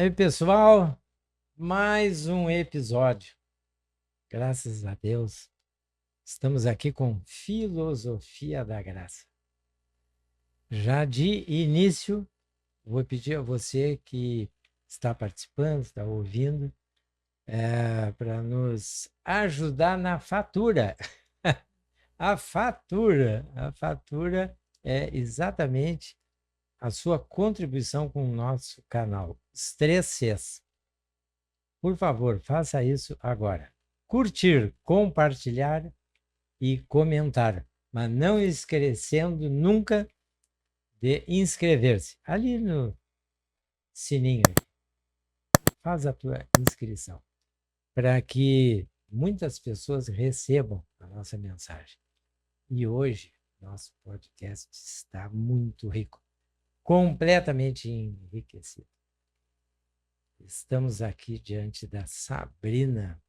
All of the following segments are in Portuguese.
Aí, pessoal, mais um episódio. Graças a Deus, estamos aqui com Filosofia da Graça. Já de início, vou pedir a você que está participando, está ouvindo, para nos ajudar na fatura. A fatura é exatamente a sua contribuição com o nosso canal. Os 3 Cs. Por favor, faça isso agora. Curtir, compartilhar e comentar, mas não esquecendo nunca de inscrever-se. Ali no sininho, faz a tua inscrição, para que muitas pessoas recebam a nossa mensagem. E hoje, nosso podcast está muito rico, completamente enriquecido. Estamos aqui diante da Sabrina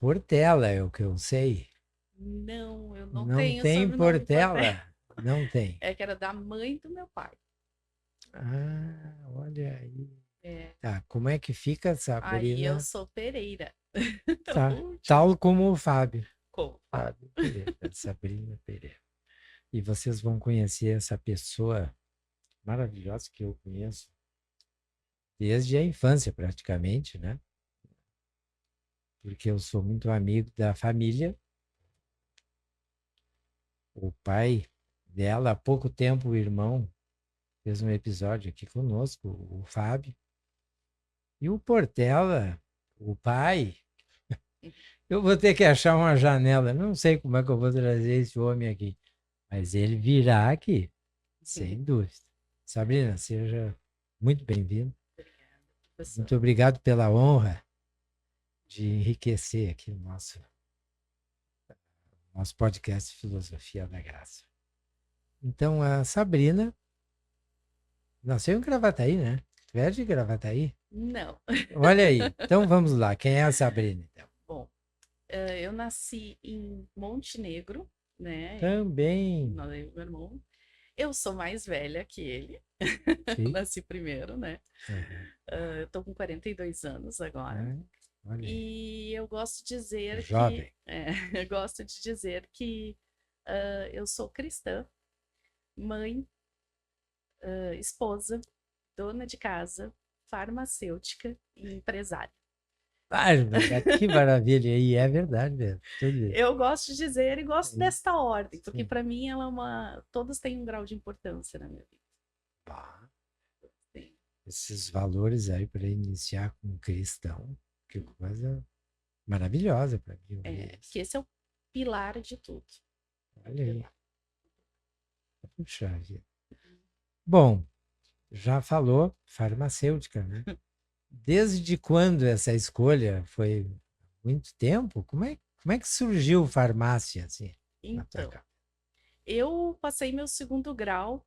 Portela, é o que eu sei. Não, eu não Não tenho tem sobrenome Portela? Não tem. É que era da mãe do meu pai. Ah, olha aí. É. Tá, como é que fica, Aí eu Sabrina? sou Pereira. Tá, Último. tal como o Fábio. Como? Fala. Fábio Pereira, Sabrina Pereira. E vocês vão conhecer essa pessoa maravilhosa que eu conheço desde a infância, praticamente, né? Porque eu sou muito amigo da família. O pai dela, há pouco tempo, o irmão, fez um episódio aqui conosco, o Fábio. E o Portela, o pai, eu vou ter que achar uma janela. Não sei como é que eu vou trazer esse homem aqui, mas ele virá aqui, sem dúvida. Sabrina, seja muito bem-vindo. Obrigada, professor. Muito obrigado pela honra de enriquecer aqui o nosso podcast Filosofia da Graça. Então, a Sabrina nasceu em Gravataí, né? Tu é de Gravataí? Não. Olha aí. Então, vamos lá. Quem é a Sabrina, então? Bom, eu nasci em Montenegro, né? Também. Meu irmão. Eu sou mais velha que ele. Sim. Nasci primeiro, né? Uhum. Eu tô com 42 anos agora. Olha aí. E eu gosto de dizer Jovem. eu gosto de dizer que eu sou cristã, mãe, esposa, dona de casa, farmacêutica e empresária. Bárbara, que maravilha. E é verdade mesmo. Tudo isso. Eu gosto de dizer e gosto Sim. desta ordem, porque Sim. para mim ela é uma. Todos têm um grau de importância na minha vida. Pá, Sim. esses valores aí para iniciar com um cristão, que coisa maravilhosa para mim. Que esse é o pilar de tudo. Olha aí. Puxa vida. Bom, já falou farmacêutica, né? Desde quando essa escolha? Foi muito tempo? Como é que surgiu farmácia, assim, na tua Então, casa? eu passei meu segundo grau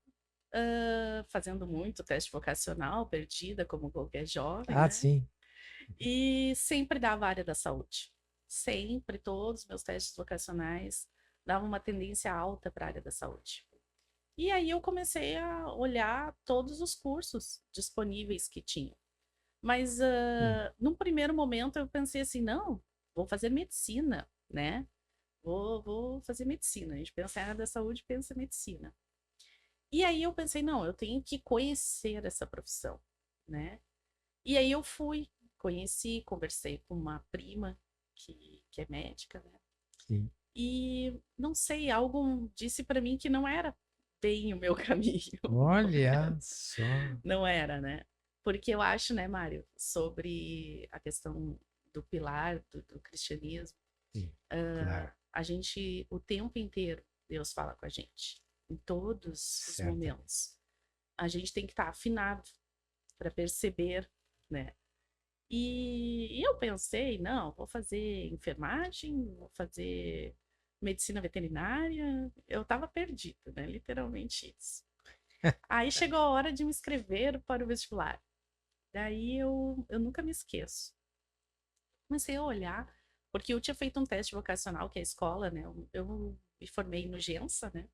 fazendo muito teste vocacional, perdida como qualquer jovem, Ah, né? sim. E sempre dava área da saúde. Sempre, todos os meus testes vocacionais davam uma tendência alta para a área da saúde. E aí eu comecei a olhar todos os cursos disponíveis que tinham. Mas num primeiro momento eu pensei assim, não, vou fazer medicina, né? Vou fazer medicina. A gente pensa em área da saúde, pensa em medicina. E aí eu pensei, não, eu tenho que conhecer essa profissão, né? E aí eu fui, conheci, conversei com uma prima que é médica, né? Sim. E não sei, algo disse para mim que não era bem o meu caminho. Olha só. Não era, né? Porque eu acho, né, Mário, sobre a questão do pilar do cristianismo, Sim, claro. a gente, o tempo inteiro, Deus fala com a gente, em todos os Certo. momentos. A gente tem que estar afinado para perceber, né? E eu pensei, não, vou fazer enfermagem, vou fazer medicina veterinária. Eu estava perdida, né? Literalmente isso. Aí chegou a hora de me inscrever para o vestibular. Daí eu nunca me esqueço. Comecei a olhar, porque eu tinha feito um teste vocacional, que é a escola, né? Eu me formei no Gensa, né?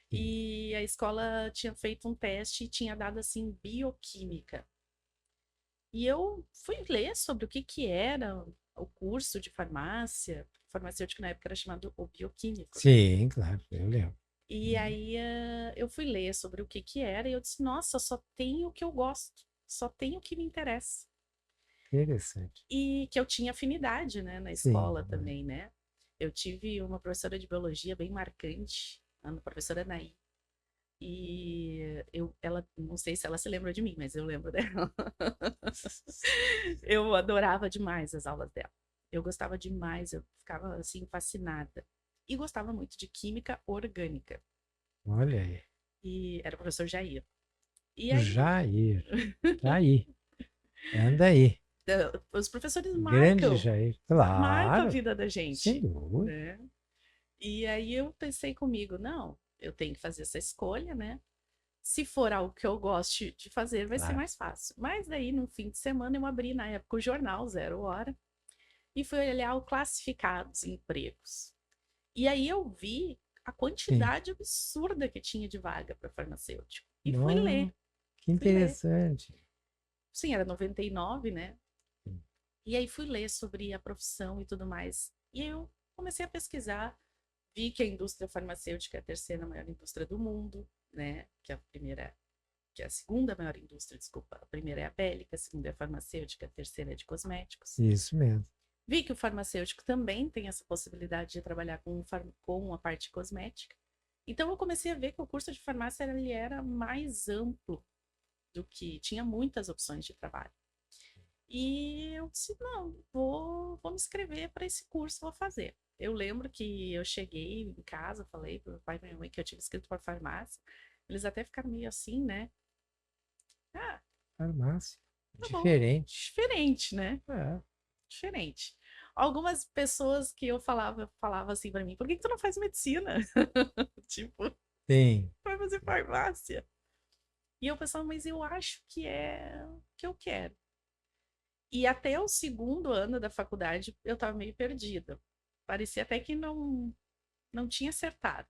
Sim. E a escola tinha feito um teste e tinha dado assim bioquímica. E eu fui ler sobre o que era o curso de farmácia. Farmacêutico na época era chamado o bioquímico, né? Sim, claro, eu lembro. E aí eu fui ler sobre o que era e eu disse, nossa, só tem o que eu gosto, só tem o que me interessa. Interessante. E que eu tinha afinidade, né, na Sim, escola também, né? Eu tive uma professora de biologia bem marcante, a professora Anaí. E ela, não sei se ela se lembra de mim, mas eu lembro dela. Eu adorava demais as aulas dela. Eu gostava demais, eu ficava assim fascinada. E gostava muito de química orgânica. olha aí. E era o professor Jair. E O aí, Jair, tá aí, anda aí. os professores Grande Jair, marcam a claro, vida da sem gente, dúvida. né? E aí eu pensei comigo, não, eu tenho que fazer essa escolha, né? Se for algo que eu goste de fazer, vai ser Claro, mais fácil. Mas daí, no fim de semana, eu abri na época o jornal Zero Hora e fui olhar o classificados em empregos. E aí eu vi a sim. quantidade absurda que tinha de vaga para farmacêutico. E Nossa, que fui ler. interessante. Sim, era 99, né? Sim. E aí fui ler sobre a profissão e tudo mais. E eu comecei a pesquisar, vi que a indústria farmacêutica é a terceira maior indústria do mundo, né? Que é a segunda maior indústria, desculpa. A primeira é a bélica, a segunda é a farmacêutica, a terceira é de cosméticos. Isso mesmo. Vi que o farmacêutico também tem essa possibilidade de trabalhar com a parte cosmética. Então eu comecei a ver que o curso de farmácia ele era mais amplo do que tinha muitas opções de trabalho. E eu disse, não, vou me inscrever para esse curso, vou fazer. Eu lembro que eu cheguei em casa, falei para o pai e minha mãe que eu tinha inscrito para farmácia. Eles até ficaram meio assim, né? Ah, Farmácia. tá bom. Diferente. Diferente, né? É, Diferente. Algumas pessoas que eu falava assim para mim, por que tu não faz medicina? Tipo, tem. vai fazer farmácia. E eu pensava, mas eu acho que é o que eu quero. E até o segundo ano da faculdade eu estava meio perdida. Parecia até que não tinha acertado.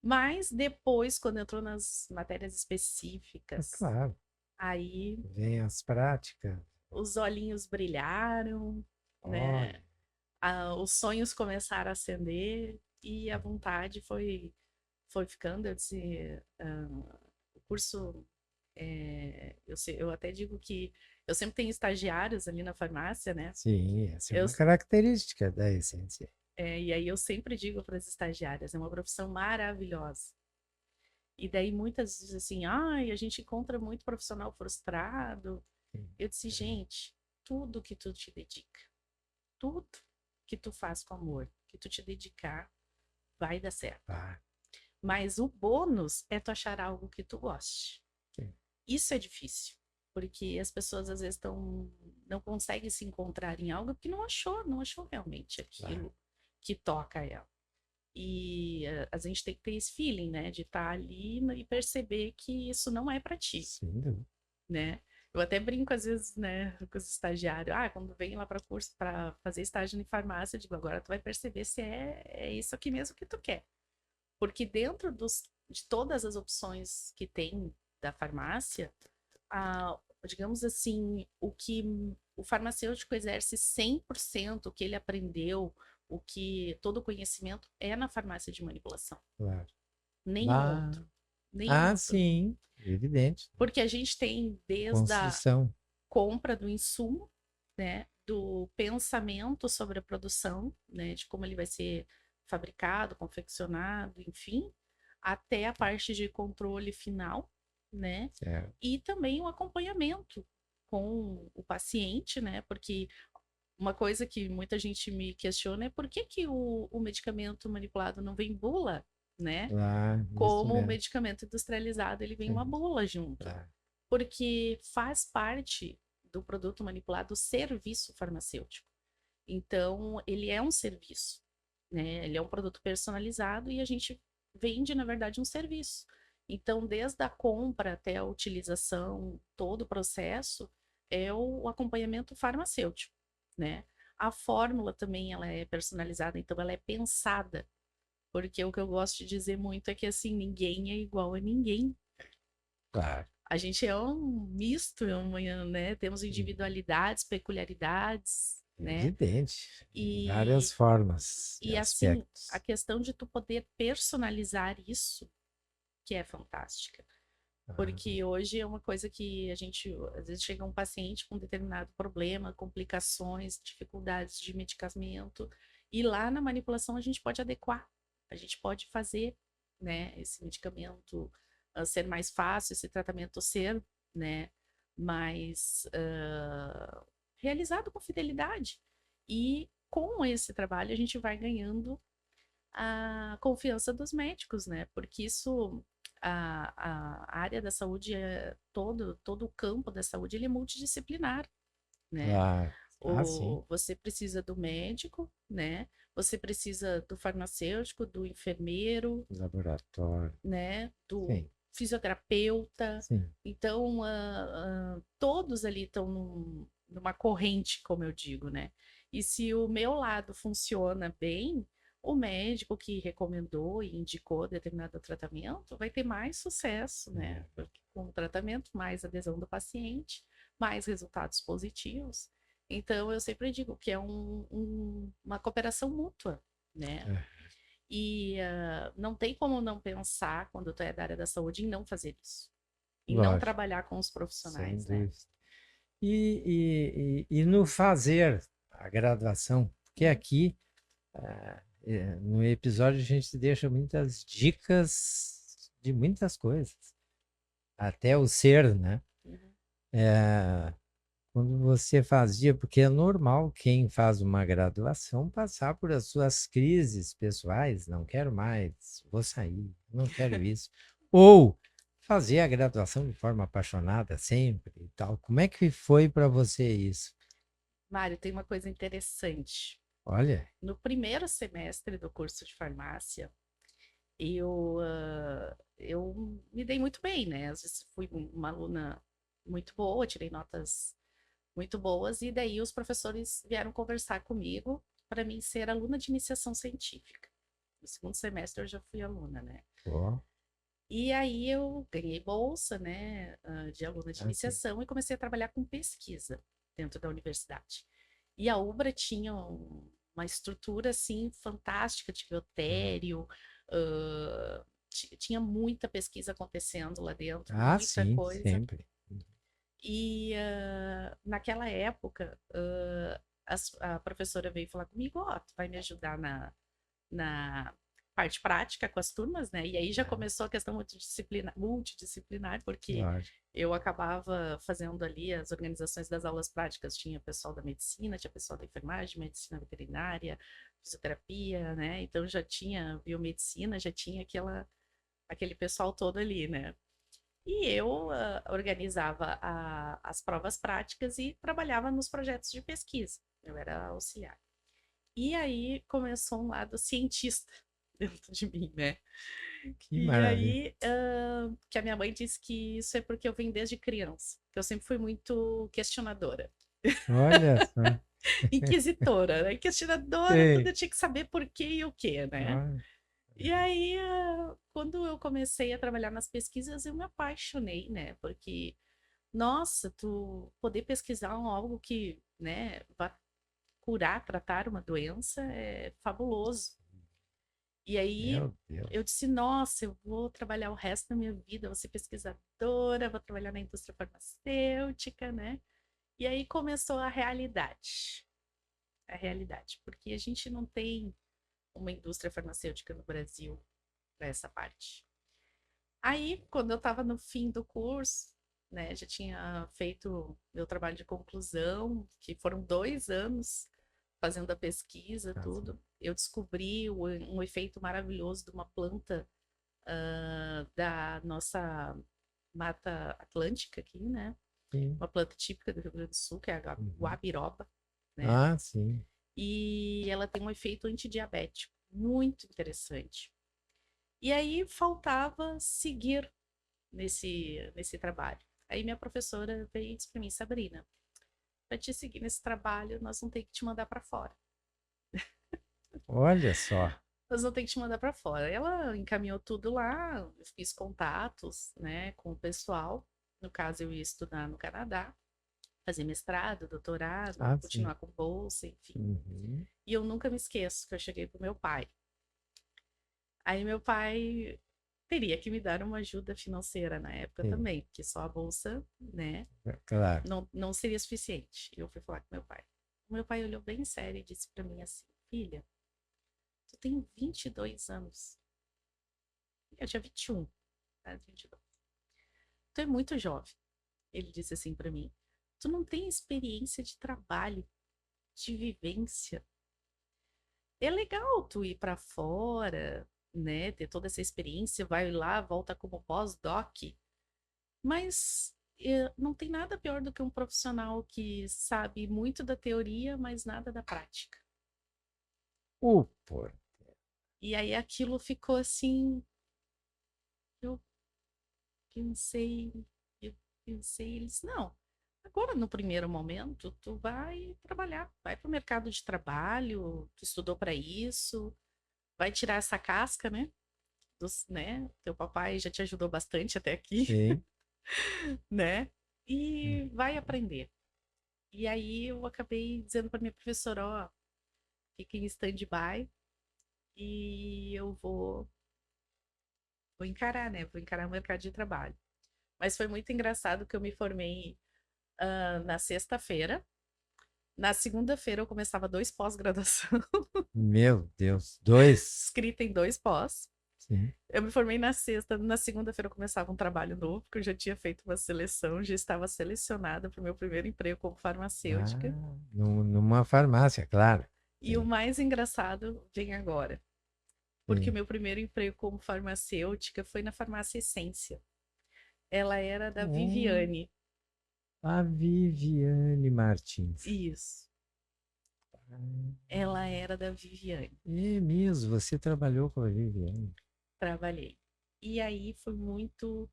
Mas depois, quando entrou nas matérias É específicas, claro. aí Vem as práticas. os olhinhos brilharam, né? Olha. Os sonhos começaram a acender e a vontade foi ficando. Eu disse, o curso, eu até digo que eu sempre tenho estagiários ali na farmácia, né? Sim, essa é Eu, uma característica da essência. e aí eu sempre digo para as estagiárias, é uma profissão maravilhosa. E daí muitas dizem assim, ai, a gente encontra muito profissional frustrado. Sim, Eu disse, gente, tudo que tu te dedica, tudo que tu faz com amor, que tu te dedicar, vai dar certo. ah, Mas o bônus é tu achar algo que tu goste. sim, Isso é difícil, porque as pessoas às vezes não conseguem se encontrar em algo porque não achou realmente claro. aquilo que toca a ela. E a gente tem que ter esse feeling, né, de estar ali e perceber que isso não é para ti, Sem dúvida. né? Eu até brinco às vezes, né, com os estagiários. Ah, quando vem lá para curso para fazer estágio em farmácia, eu digo, agora tu vai perceber se é isso aqui mesmo que tu quer. Porque dentro de todas as opções que tem da farmácia, digamos assim, o que o farmacêutico exerce 100% o que ele aprendeu, todo o conhecimento é na farmácia de manipulação. Claro. Nenhum Ah, outro. Nenhum outro. sim, evidente. Porque a gente tem desde a Construção. compra do insumo, né, do pensamento sobre a produção, né, de como ele vai ser fabricado, confeccionado, enfim, até a parte de controle final, né, Certo. e também o acompanhamento com o paciente, né, porque uma coisa que muita gente me questiona é por que que o medicamento manipulado não vem bula, né? Lá, isso Como o mesmo. medicamento industrializado, ele vem uma Sim, bula junto claro. porque faz parte do produto manipulado o serviço farmacêutico. Então, ele é um serviço, né? Ele é um produto personalizado e a gente vende, na verdade, um serviço. Então, desde a compra até a utilização, todo o processo é o acompanhamento farmacêutico, né? A fórmula também ela é personalizada, então ela é pensada, porque o que eu gosto de dizer muito é que assim ninguém é igual a ninguém. Claro. A gente é um misto, né? Temos Uhum. individualidades, peculiaridades, né? Evidente, em várias E, formas e e assim, a aspectos. questão de tu poder personalizar isso, que é fantástica. Ah, Porque hoje é uma coisa que a gente, às vezes chega um paciente com determinado problema, complicações, dificuldades de medicamento, e lá na manipulação a gente pode adequar, a gente pode fazer, né, esse medicamento ser mais fácil, esse tratamento ser, né, mais realizado com fidelidade. E com esse trabalho a gente vai ganhando a confiança dos médicos, né? Porque isso, a área da saúde, todo o campo da saúde, ele é multidisciplinar, né? claro. Ah, sim. Você precisa do médico, né? Você precisa do farmacêutico, do enfermeiro, Laboratório. né? Do Sim, fisioterapeuta. sim. Então, todos ali estão numa corrente, como eu digo, né? E se o meu lado funciona bem, o médico que recomendou e indicou determinado tratamento vai ter mais sucesso, né? É. Porque com o tratamento, mais adesão do paciente, mais resultados positivos. Então, eu sempre digo que é uma cooperação mútua, né? É. E não tem como não pensar, quando tu é da área da saúde, em não fazer isso. Em não Lógico, trabalhar com os sem profissionais, né? dúvida. E no fazer a graduação, porque Uhum, aqui no episódio a gente deixa muitas dicas de muitas coisas, até o ser, né? uhum. É, quando você fazia, porque é normal quem faz uma graduação passar por as suas crises pessoais, não quero mais, vou sair, não quero isso. Ou fazer a graduação de forma apaixonada sempre e tal. Como é que foi para você isso? Mário, tem uma coisa interessante. Olha, No primeiro semestre do curso de farmácia, eu me dei muito bem, né? Às vezes fui uma aluna muito boa, tirei notas muito boas, e daí os professores vieram conversar comigo para mim ser aluna de iniciação científica. No segundo semestre eu já fui aluna, né? ó, E aí eu ganhei bolsa, né, de aluna de assim, iniciação e comecei a trabalhar com pesquisa dentro da universidade. E a UBRA tinha uma estrutura assim fantástica de biotério, tinha muita pesquisa acontecendo lá dentro, muita sim, coisa. sempre. E naquela época, a professora veio falar comigo, ó, tu vai me ajudar na parte prática com as turmas, né? E aí já É, começou a questão multidisciplinar, porque lógico. eu acabava fazendo ali as organizações das aulas práticas, tinha pessoal da medicina, tinha pessoal da enfermagem, medicina veterinária, fisioterapia, né? Então já tinha biomedicina, já tinha aquele pessoal todo ali, né? E eu organizava as provas práticas e trabalhava nos projetos de pesquisa. Eu era auxiliar. E aí começou um lado cientista dentro de mim, né? Que E maravilha. aí, que a minha mãe disse que isso é porque eu vim desde criança, que eu sempre fui muito questionadora, Olha só. inquisitora, né? Questionadora, tudo Sei. eu tinha que saber por quê e o quê, né? Olha, E aí, quando eu comecei a trabalhar nas pesquisas, eu me apaixonei, né? Porque, nossa, tu poder pesquisar algo que, né, vai curar, tratar uma doença é fabuloso. E aí meu eu Deus. disse, nossa, eu vou trabalhar o resto da minha vida, vou ser pesquisadora, vou trabalhar na indústria farmacêutica, né? E aí começou a realidade. A realidade, porque a gente não tem uma indústria farmacêutica no Brasil para essa parte. Aí, quando eu estava no fim do curso, né, já tinha feito meu trabalho de conclusão, que foram 2 anos fazendo a pesquisa, Assim, tudo. Eu descobri um efeito maravilhoso de uma planta da nossa Mata Atlântica aqui, né? sim. Uma planta típica do Rio Grande do Sul, que é a Uhum. guabiroba, né? Ah, sim. E ela tem um efeito antidiabético muito interessante. E aí faltava seguir nesse trabalho. Aí minha professora veio e disse para mim, Sabrina, para te seguir nesse trabalho, nós vamos ter que te mandar para fora. Olha só. Nós vamos ter que te mandar para fora. Ela encaminhou tudo lá, eu fiz contatos, né, com o pessoal. No caso, eu ia estudar no Canadá, fazer mestrado, doutorado, Ah, sim. continuar com bolsa, enfim. Uhum. E eu nunca me esqueço que eu cheguei pro meu pai. Aí meu pai teria que me dar uma ajuda financeira na época Sim, também, porque só a bolsa, né, claro. não seria suficiente. Eu fui falar com meu pai. O meu pai olhou bem sério e disse para mim assim: Filha, tu tem 22 anos. Eu tinha 21, né, 22. Tu é muito jovem. Ele disse assim para mim: Tu não tem experiência de trabalho, de vivência. É legal tu ir para fora, né, ter toda essa experiência, vai lá, volta como pós-doc, mas não tem nada pior do que um profissional que sabe muito da teoria, mas nada da prática. Por. E aí aquilo ficou assim, eu pensei, eu pensei, eles, não, agora no primeiro momento tu vai trabalhar, vai para o mercado de trabalho, tu estudou para isso, vai tirar essa casca, né? Né? Teu papai já te ajudou bastante até aqui, Sim. né? E vai aprender. E aí eu acabei dizendo para minha professora, ó, fica em stand-by e eu vou encarar, né? Vou encarar o mercado de trabalho. Mas foi muito engraçado que eu me formei na sexta-feira. Na segunda-feira eu começava dois pós-graduação, Meu Deus. Dois. escrita em dois pós. Sim. Eu me formei na sexta, na segunda-feira eu começava um trabalho novo, porque eu já tinha feito uma seleção, já estava selecionada para o meu primeiro emprego como Ah, farmacêutica. numa farmácia, claro. E o Sim, mais engraçado vem agora, porque o sim. meu primeiro emprego como farmacêutica foi na farmácia Essência. Ela era da Oh, Viviane. a Viviane Martins. Isso, ela era da Viviane. É mesmo, você trabalhou com a Viviane. Trabalhei. E aí foi muito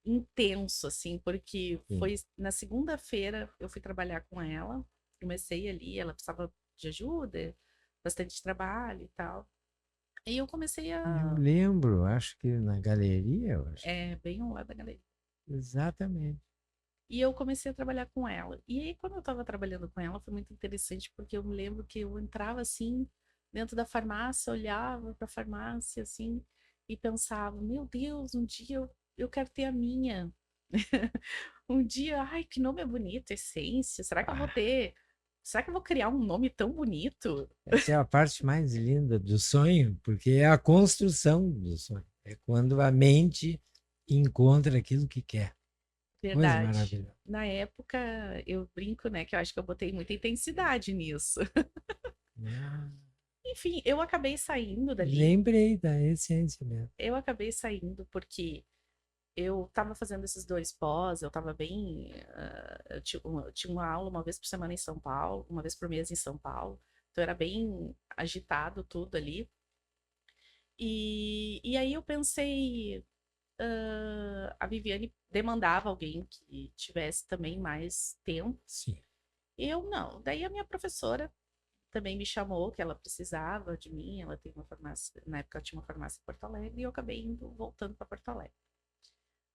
intenso, assim, porque Sim. foi na segunda-feira eu fui trabalhar com ela, comecei ali, ela precisava de ajuda, bastante trabalho e tal. E eu comecei Eu a. lembro, acho que na galeria, eu acho. É, bem ao lado da galeria. Exatamente. E eu comecei a trabalhar com ela. E aí, quando eu estava trabalhando com ela, foi muito interessante, porque eu me lembro que eu entrava assim, dentro da farmácia, olhava para a farmácia, assim, e pensava: meu Deus, um dia eu quero ter a minha. Um dia, ai, que nome é bonito, Essência. Será que eu vou Ah, ter? Será que eu vou criar um nome tão bonito? essa é a parte mais linda do sonho, porque é a construção do sonho. É quando a mente encontra aquilo que quer. Coisa Verdade. maravilhosa. Na época, eu brinco, né, que eu acho que eu botei muita intensidade nisso. Ah, Enfim, eu acabei saindo dali. lembrei da essência mesmo. Eu acabei saindo porque eu estava fazendo esses dois pós, eu estava bem. Eu tinha uma aula uma vez por semana em São Paulo, uma vez por mês em São Paulo. Então era bem agitado tudo ali. E aí eu pensei, a Viviane demandava alguém que tivesse também mais tempo. Sim. Eu não. Daí a minha professora também me chamou, que ela precisava de mim. Ela tem uma farmácia, na época ela tinha uma farmácia em Porto Alegre, e eu acabei indo, voltando para Porto Alegre.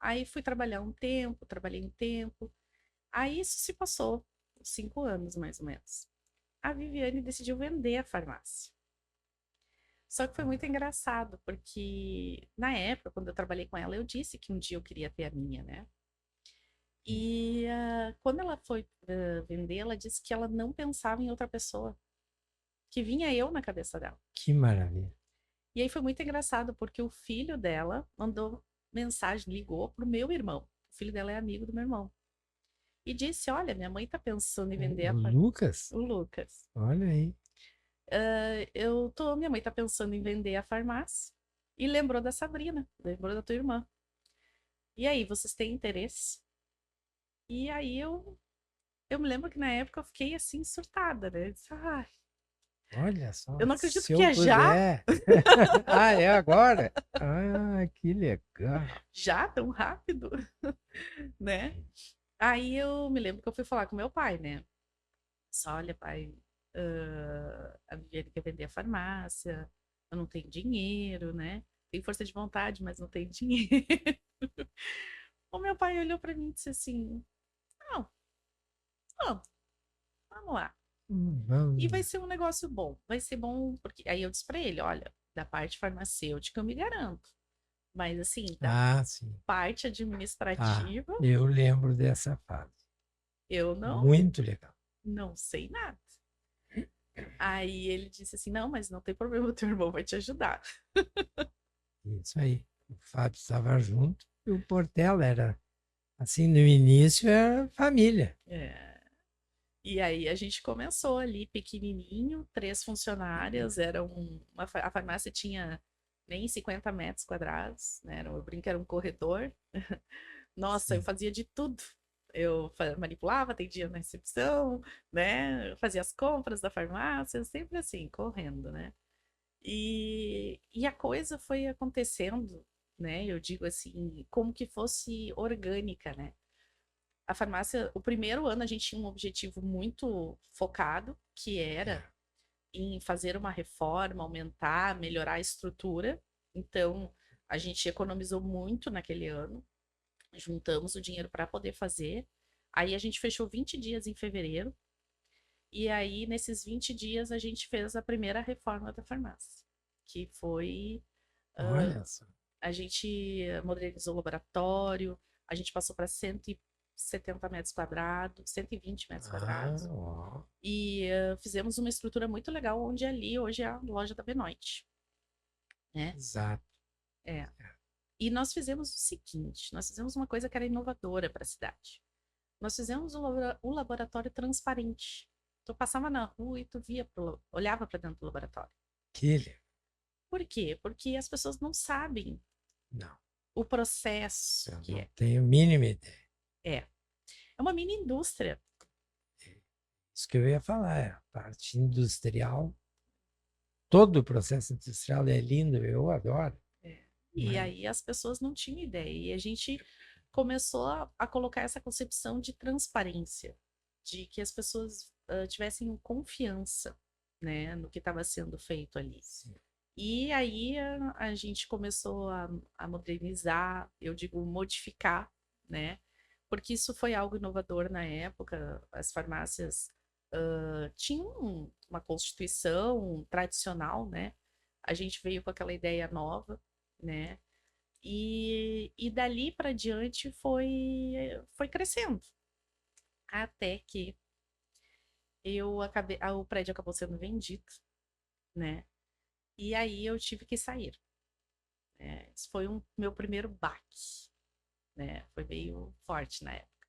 Aí fui trabalhar um tempo, trabalhei um tempo. Aí isso se passou, 5 anos mais ou menos. A Viviane decidiu vender a farmácia. Só que foi muito engraçado, porque na época, quando eu trabalhei com ela, eu disse que um dia eu queria ter a minha, né? E quando ela foi vender, ela disse que ela não pensava em outra pessoa, que vinha eu na cabeça dela. Que maravilha. E aí foi muito engraçado, porque o filho dela mandou mensagem, ligou pro meu irmão. O filho dela é amigo do meu irmão. E disse: Olha, minha mãe tá pensando em vender O Lucas? o Lucas. Olha aí. Minha mãe tá pensando em vender a farmácia. E lembrou da Sabrina, lembrou da tua irmã. E aí, vocês têm interesse? E aí eu me lembro que na época eu fiquei assim surtada, né? Eu disse, Olha só, eu não acredito se que eu é já, puder. Ah, é agora? Ah, que legal. já tão rápido, né? Aí eu me lembro que eu fui falar com meu pai, né? Só, olha, pai, a Viviane quer vender a farmácia, eu não tenho dinheiro, né? Tenho força de vontade, mas não tenho dinheiro. O meu pai olhou para mim e disse assim: não, vamos, vamos lá. E vai Vamos. ser um negócio bom. Vai ser bom, porque aí eu disse para ele: olha, da parte farmacêutica eu me garanto. Mas assim, da Ah, sim. parte Ah, administrativa, eu lembro dessa fase. eu Muito legal. não sei nada. Aí ele disse assim: não, mas não tem problema, o teu irmão vai te ajudar. Isso aí. O Fábio estava junto e o Portela era, assim, no início era família. É. E aí a gente começou ali pequenininho, 3 funcionárias, a farmácia tinha nem 50 metros quadrados, né? Eu brinco, que era um corredor. Nossa, eu Sim. fazia de tudo. Eu manipulava, atendia na recepção, né? Eu fazia as compras da farmácia, sempre assim, correndo, né? E a coisa foi acontecendo, né? Eu digo assim, como que fosse orgânica, né? A farmácia, o primeiro ano a gente tinha um objetivo muito focado, que era É. em fazer uma reforma, aumentar, melhorar a estrutura. Então, a gente economizou muito naquele ano, juntamos o dinheiro para poder fazer. Aí a gente fechou 20 dias em fevereiro, e aí nesses 20 dias a gente fez a primeira reforma da farmácia, que foi Olha só. a gente modernizou o laboratório, a gente passou para 170 metros quadrados, 120 metros Ah, quadrados. ó. E fizemos uma estrutura muito legal, onde ali hoje é a loja da Benoit, né? Exato. É. E nós fizemos o seguinte, nós fizemos uma coisa que era inovadora para a cidade. Nós fizemos o laboratório transparente. Tu passava na rua e tu olhava para dentro do laboratório. Que legal. Por quê? Porque as pessoas não sabem Não, o processo eu que não é. tenho a mínima ideia. É. É uma mini indústria. Isso que eu ia falar, é a parte industrial. Todo o processo industrial é lindo, eu adoro. É. E Mas, aí as pessoas não tinham ideia. E a gente começou a colocar essa concepção de transparência, de que as pessoas tivessem confiança, né, no que estava sendo feito ali. sim. E aí a gente começou a modernizar, eu digo modificar, né? Porque isso foi algo inovador na época. As farmácias tinham uma constituição tradicional, né? A gente veio com aquela ideia nova, né? E dali para diante foi crescendo. Até que o prédio acabou sendo vendido, né? E aí eu tive que sair. Né? Esse foi meu primeiro baque, né? Foi meio forte na época.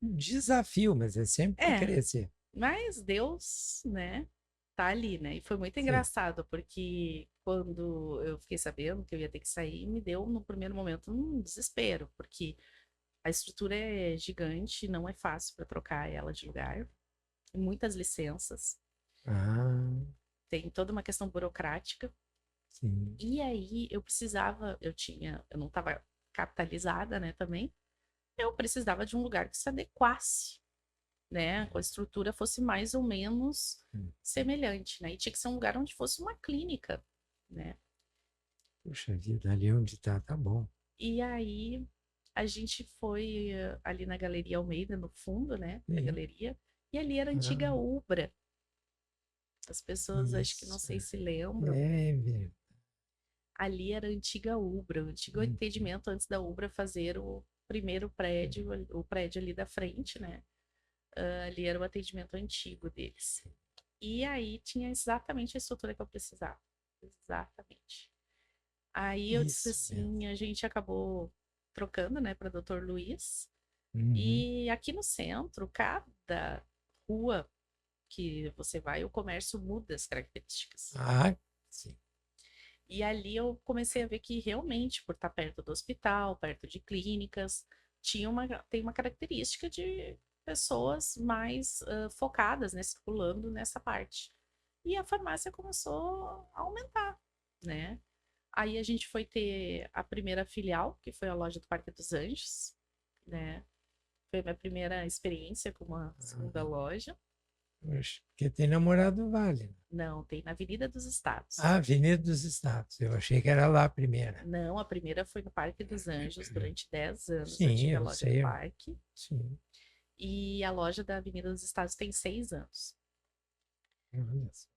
Um desafio, mas é sempre para É, crescer. mas Deus, né, tá ali, né? E foi muito Sim. engraçado, porque quando eu fiquei sabendo que eu ia ter que sair, me deu no primeiro momento um desespero, porque a estrutura é gigante, não é fácil para trocar ela de lugar, tem muitas licenças, Ah, tem toda uma questão burocrática. sim. E aí eu não estava capitalizada, né, também. Eu precisava de um lugar que se adequasse, né, com a estrutura fosse mais ou menos Hum. semelhante, né? E tinha que ser um lugar onde fosse uma clínica, né? Puxa vida, ali onde tá bom. E aí a gente foi ali na Galeria Almeida, no fundo, né, da Sim. galeria, e ali era a antiga Ah, Ubra. As pessoas acho que não isso. sei se lembram. É, velho. Ali era a antiga Ubra, o antigo Hum. atendimento antes da Ubra fazer o primeiro prédio, o prédio ali da frente, né? Ali era o atendimento antigo deles. E aí tinha exatamente a estrutura que eu precisava. Exatamente. Aí eu disse Isso mesmo. assim, a gente acabou trocando, né, para Dr. Luiz. Uhum. E aqui no centro, cada rua que você vai, o comércio muda as características. Ah, sim. E ali eu comecei a ver que realmente, por estar perto do hospital, perto de clínicas, tem uma característica de pessoas mais focadas, né, circulando nessa parte. E a farmácia começou a aumentar, né? Aí a gente foi ter a primeira filial, que foi a loja do Parque dos Anjos, né? Foi a minha primeira experiência com uma segunda Ah, loja. Poxa, porque tem namorado Vale. Não, tem na Avenida dos Estados. Ah, Avenida dos Estados. Eu achei que era lá a primeira. Não, a primeira foi no Parque dos Anjos durante 10 anos. Eu Sim, tive a eu loja do sei. parque. Sim. E a loja da Avenida dos Estados tem 6 anos. Olha só.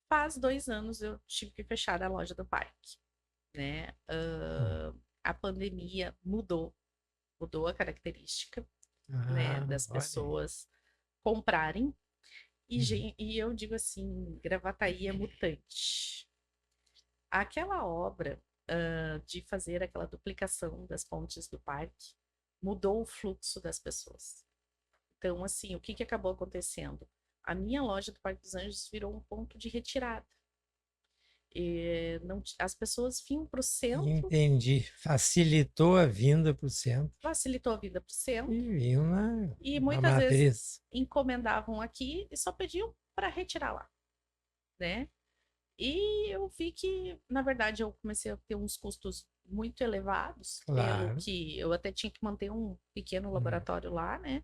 Faz 2 anos eu tive que fechar a loja do parque, né? A pandemia mudou a característica, né, Ah, das olha aí. pessoas comprarem. E, Uhum. e eu digo assim, Gravataí é mutante. Aquela obra de fazer aquela duplicação das pontes do parque mudou o fluxo das pessoas. Então, assim, o que que acabou acontecendo? A minha loja do Parque dos Anjos virou um ponto de retirada. E não, as pessoas vinham para o centro, Entendi. Facilitou a vinda para o centro facilitou a vida para o centro, e vinham e na muitas vezes matriz. encomendavam aqui e só pediam para retirar lá, né? E eu vi que, na verdade, eu comecei a ter uns custos muito elevados, pelo Claro. que eu até tinha que manter um pequeno Hum. laboratório lá, né?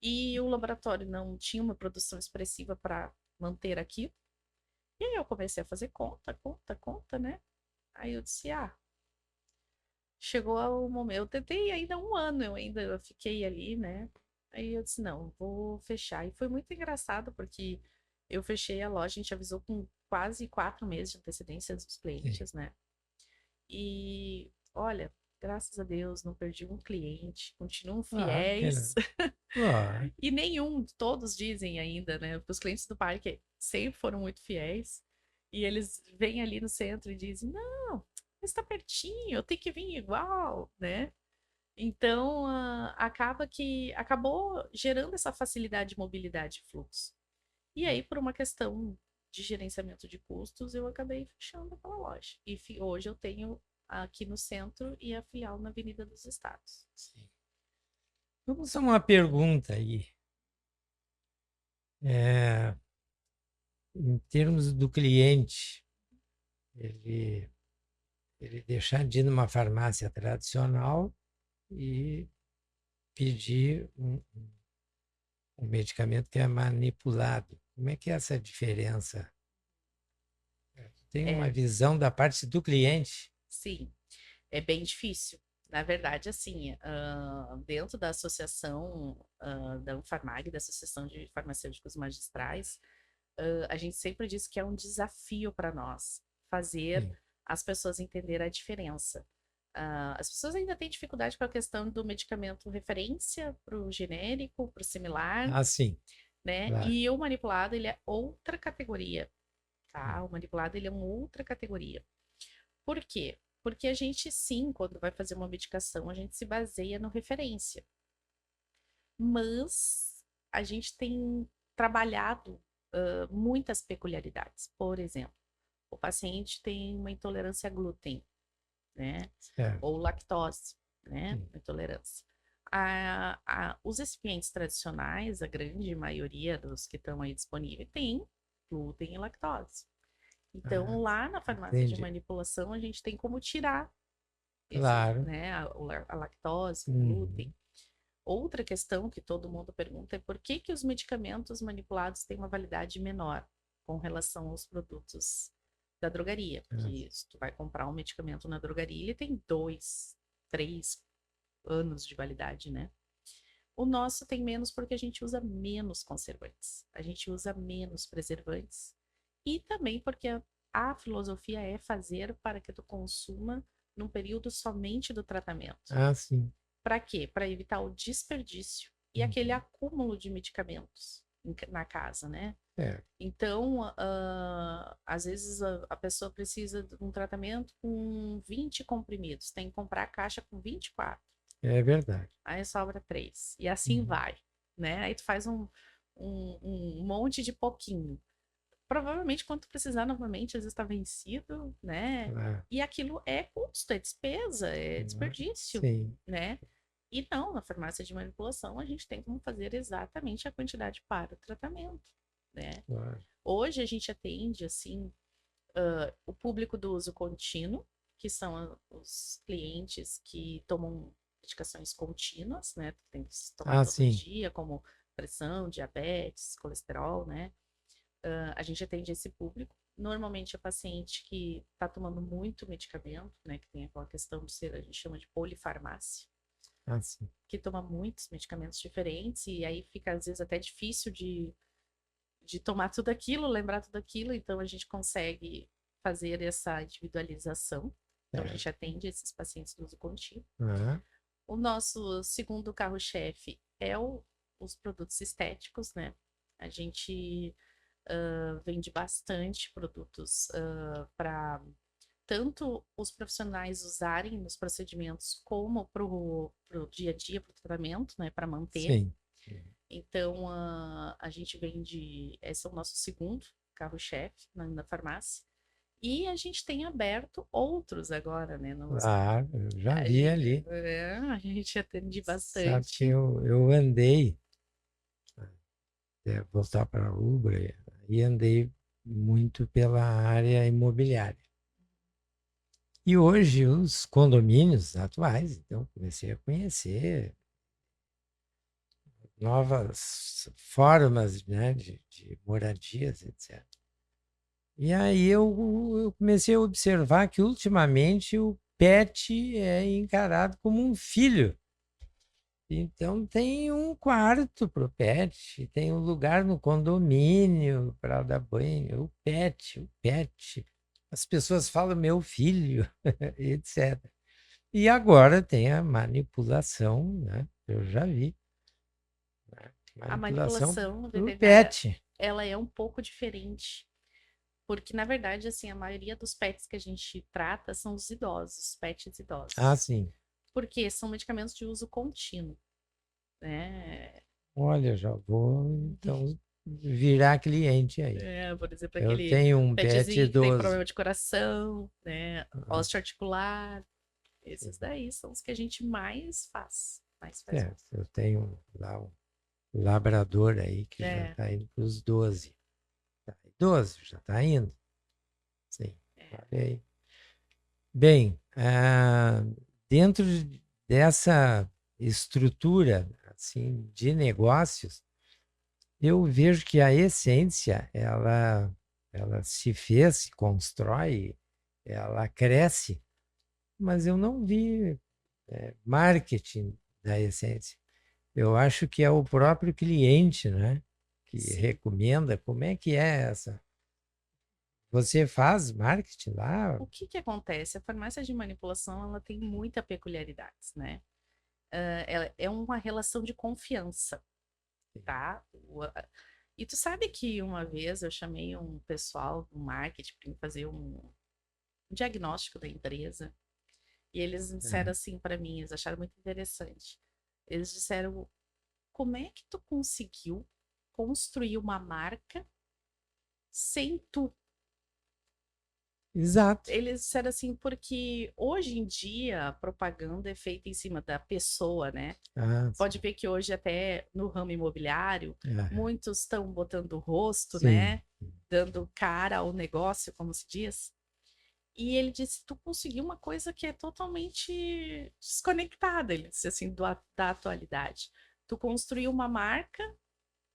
E o laboratório não tinha uma produção expressiva para manter aquilo. E aí eu comecei a fazer conta, né? Aí eu disse, chegou o momento. Eu tentei ainda um ano, eu ainda fiquei ali, né? Aí eu disse, não, vou fechar. E foi muito engraçado, porque eu fechei a loja, a gente avisou com quase 4 meses de antecedência dos Sim. clientes, né? E olha, graças a Deus, não perdi um cliente, continuam Claro que fiéis. não. Claro. E nenhum, todos dizem ainda, né? Os clientes do parque sempre foram muito fiéis. E eles vêm ali no centro e dizem: Não, está pertinho, eu tenho que vir igual, né? Então, acaba que acabou gerando essa facilidade de mobilidade de fluxo. E aí, por uma questão de gerenciamento de custos, eu acabei fechando aquela loja. E hoje eu tenho aqui no centro e a filial na Avenida dos Estados. Sim. Vamos a uma pergunta aí. Em termos do cliente, ele, ele deixar de ir numa farmácia tradicional e pedir um medicamento que é manipulado. Como é que é essa diferença? Tem uma É, visão da parte do cliente? sim, é bem difícil. Na verdade, assim, dentro da associação da Anfarmag, da Associação de Farmacêuticos Magistrais, a gente sempre diz que é um desafio para nós fazer Sim. as pessoas entenderem a diferença. As pessoas ainda têm dificuldade com a questão do medicamento referência para o genérico, para o similar, Ah, sim, né? claro. E o manipulado, ele é outra categoria, tá? O manipulado, ele é uma outra categoria. Por quê? Porque a gente, sim, quando vai fazer uma medicação, a gente se baseia no referência. Mas a gente tem trabalhado muitas peculiaridades. Por exemplo, o paciente tem uma intolerância a glúten, né? Certo. Ou lactose, né? Sim. Intolerância. Os recipientes tradicionais, a grande maioria dos que estão aí disponíveis, tem glúten e lactose. Ah, Então, lá na farmácia de entendi. manipulação, a gente tem como tirar Claro. né, a lactose, o glúten. Uhum. Outra questão que todo mundo pergunta é por que que os medicamentos manipulados têm uma validade menor com relação aos produtos da drogaria? Ah, Porque se tu vai comprar um medicamento na drogaria, ele tem 2, 3 anos de validade, né? O nosso tem menos porque a gente usa menos conservantes, a gente usa menos preservantes e também porque a filosofia é fazer para que tu consuma num período somente do tratamento. ah, sim. Para quê? Para evitar o desperdício e aquele Uhum. acúmulo de medicamentos na casa, né? É, Então, às vezes a pessoa precisa de um tratamento com 20 comprimidos, tem que comprar a caixa com 24, é verdade. aí sobra 3, e assim Uhum. vai, né? Aí tu faz um monte de pouquinho. Provavelmente, quando tu precisar novamente, às vezes está vencido, né? Claro. E aquilo é custo, é despesa, é Claro. desperdício, Sim. né? E não, na farmácia de manipulação, a gente tem como fazer exatamente a quantidade para o tratamento, né? Claro. Hoje a gente atende, assim, o público do uso contínuo, que são os clientes que tomam medicações contínuas, né? Tem que se tomar Ah, todo sim. dia, como pressão, diabetes, colesterol, né? A gente atende esse público. Normalmente é paciente que está tomando muito medicamento, né? Que tem aquela questão de ser, a gente chama de polifarmácia, Sim. que toma muitos medicamentos diferentes e aí fica às vezes até difícil de tomar tudo aquilo, lembrar tudo aquilo, então a gente consegue fazer essa individualização. Então a gente atende esses pacientes do uso contínuo. Aham. O nosso segundo carro-chefe é os produtos estéticos, né? A gente vende bastante produtos para tanto os profissionais usarem nos procedimentos como para o dia a dia, para o tratamento, né? Para manter. Sim. Então, a gente vende, esse é o nosso segundo carro-chefe na farmácia. E a gente tem aberto outros agora, né? Claro, eu já A vi gente, ali. a gente atende Sabe que bastante. eu andei, voltar para a Ubra, e andei muito pela área imobiliária. E hoje os condomínios atuais, então comecei a conhecer novas formas, né, de moradias, etc. E aí eu comecei a observar que ultimamente o pet é encarado como um filho. Então tem um quarto para o pet, tem um lugar no condomínio para dar banho, o pet, o pet. As pessoas falam meu filho, etc. E agora tem a manipulação, né? Eu já vi. Né? A Manipulação manipulação do veterinária, pet. ela é um pouco diferente. Porque, na verdade, assim, a maioria dos pets que a gente trata são os idosos, pets Ah, idosos. sim. Porque são medicamentos de uso contínuo, né? Olha, já vou então virar cliente aí. Por exemplo, Eu aquele tenho um pet petzinho que tem idoso. problema de coração, né? Ah, Osteoarticular. Esses daí são os que a gente mais faz. Mais faz é, uso. eu tenho lá um labrador aí que já É, está indo para os 12. Tá, 12, já está indo. Sim, é. olha aí. Bem, dentro dessa estrutura assim, de negócios, eu vejo que a essência, ela se fez, se constrói, ela cresce, mas eu não vi marketing da essência. Eu acho que é o próprio cliente, né, que Sim. recomenda. Como é que é essa? Você faz marketing lá? O que que acontece? A farmácia de manipulação, ela tem muita peculiaridades, né? Ela é uma relação de confiança, tá? E tu sabe que uma vez eu chamei um pessoal do marketing para fazer um diagnóstico da empresa e eles disseram Aham. assim para mim, eles acharam muito interessante. Eles disseram: como é que tu conseguiu construir uma marca sem tu? Exato. Eles disseram assim, porque hoje em dia a propaganda é feita em cima da pessoa, né? Ah, Pode sim. ver que hoje até no ramo imobiliário, Aham. muitos estão botando o rosto, Sim. né? Dando cara ao negócio, como se diz. E ele disse, tu conseguiu uma coisa que é totalmente desconectada, ele disse assim, da atualidade. Tu construiu uma marca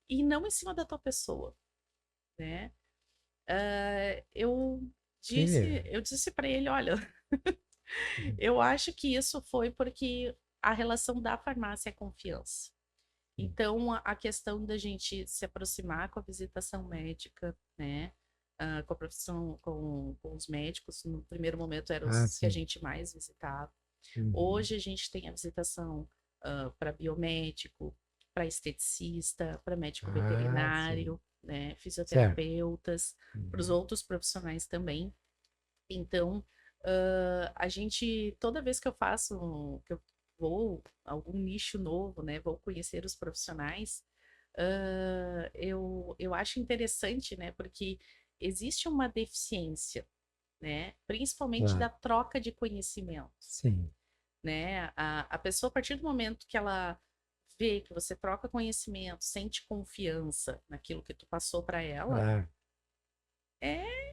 e não em cima da tua pessoa, né? Eu Que eu disse para ele, olha, eu acho que isso foi porque a relação da farmácia é confiança. Então, a questão da gente se aproximar com a visitação médica, né? Com a profissão, com os médicos, no primeiro momento eram Ah, os que a sim. gente mais visitava. Uhum. Hoje a gente tem a visitação para biomédico, para esteticista, para médico Ah, sim. veterinário, né? Certo. Fisioterapeutas, para os Uhum. outros profissionais também. Então, a gente, toda vez que eu faço, que eu vou a algum nicho novo, né, vou conhecer os profissionais, eu acho interessante, né, porque existe uma deficiência, né, principalmente da Claro. troca de conhecimentos, Sim. né, a pessoa, a partir do momento que ela vê que você troca conhecimento, sente confiança naquilo que tu passou para ela, Claro.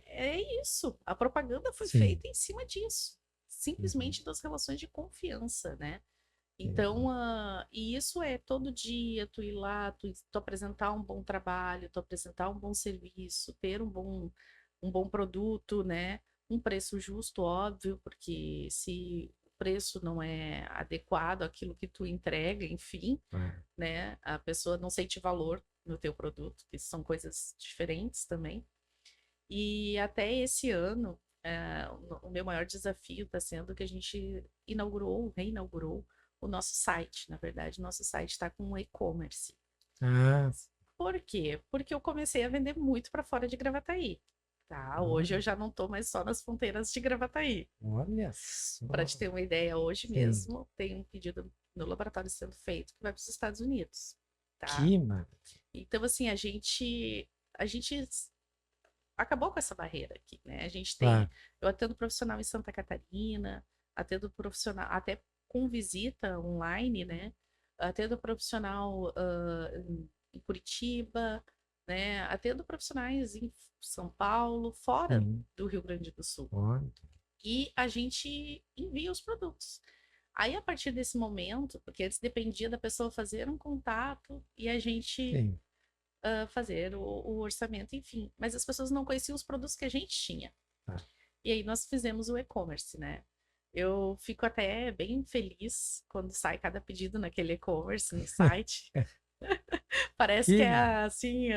é isso. A propaganda foi Sim. feita em cima disso. Uhum. Simplesmente das relações de confiança, né? Então, e isso é todo dia, tu ir lá, tu apresentar um bom trabalho, tu apresentar um bom serviço, ter um bom produto, né? Um preço justo, óbvio, porque se o preço não é adequado àquilo que tu entrega, enfim, né? A pessoa não sente valor no teu produto, que são coisas diferentes também. E até esse ano, o meu maior desafio está sendo que a gente reinaugurou o nosso site. Na verdade, o nosso site está com um e-commerce. Ah, Por quê? Porque eu comecei a vender muito para fora de Gravataí. Tá? Hoje eu já não estou mais só nas fronteiras de Gravataí. olha só. Para te ter uma ideia, hoje Sim. mesmo tem um pedido no laboratório sendo feito que vai para os Estados Unidos. Tá? Que maravilha. Então, assim, a gente acabou com essa barreira aqui, né? A gente tem, eu atendo profissional em Santa Catarina, atendo profissional até com visita online, né? Atendo profissional em Curitiba, né? Atendo profissionais em São Paulo, fora do Rio Grande do Sul. E a gente envia os produtos. Aí, a partir desse momento, porque antes dependia da pessoa fazer um contato e a gente fazer o orçamento, enfim. Mas as pessoas não conheciam os produtos que a gente tinha. E aí nós fizemos o e-commerce, né? Eu fico até bem feliz quando sai cada pedido naquele e-commerce, no site. Parece que é assim,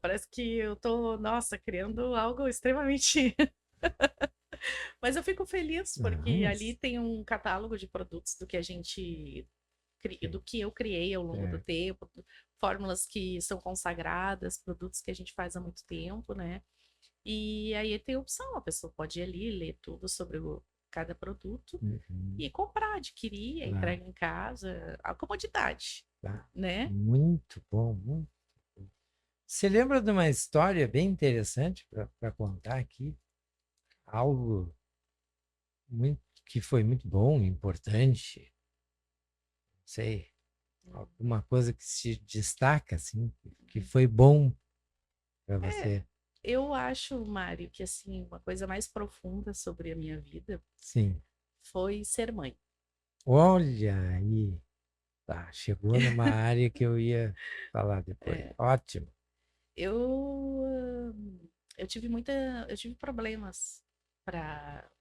parece que eu tô, nossa, criando algo extremamente. Mas eu fico feliz porque ali tem um catálogo de produtos do que a gente do que eu criei ao longo do tempo, fórmulas que são consagradas, produtos que a gente faz há muito tempo, né? E aí tem opção, a pessoa pode ir ali, ler tudo sobre cada produto e comprar, adquirir, entrega em casa, a comodidade, né? Muito bom, muito bom. Você lembra de uma história bem interessante para contar aqui? Algo que foi muito bom, importante, não sei, alguma coisa que se destaca, assim, que foi bom para você. Eu acho, Mário, que assim, uma coisa mais profunda sobre a minha vida foi ser mãe. Olha aí, tá, chegou numa área que eu ia falar depois. Ótimo. Eu tive problemas para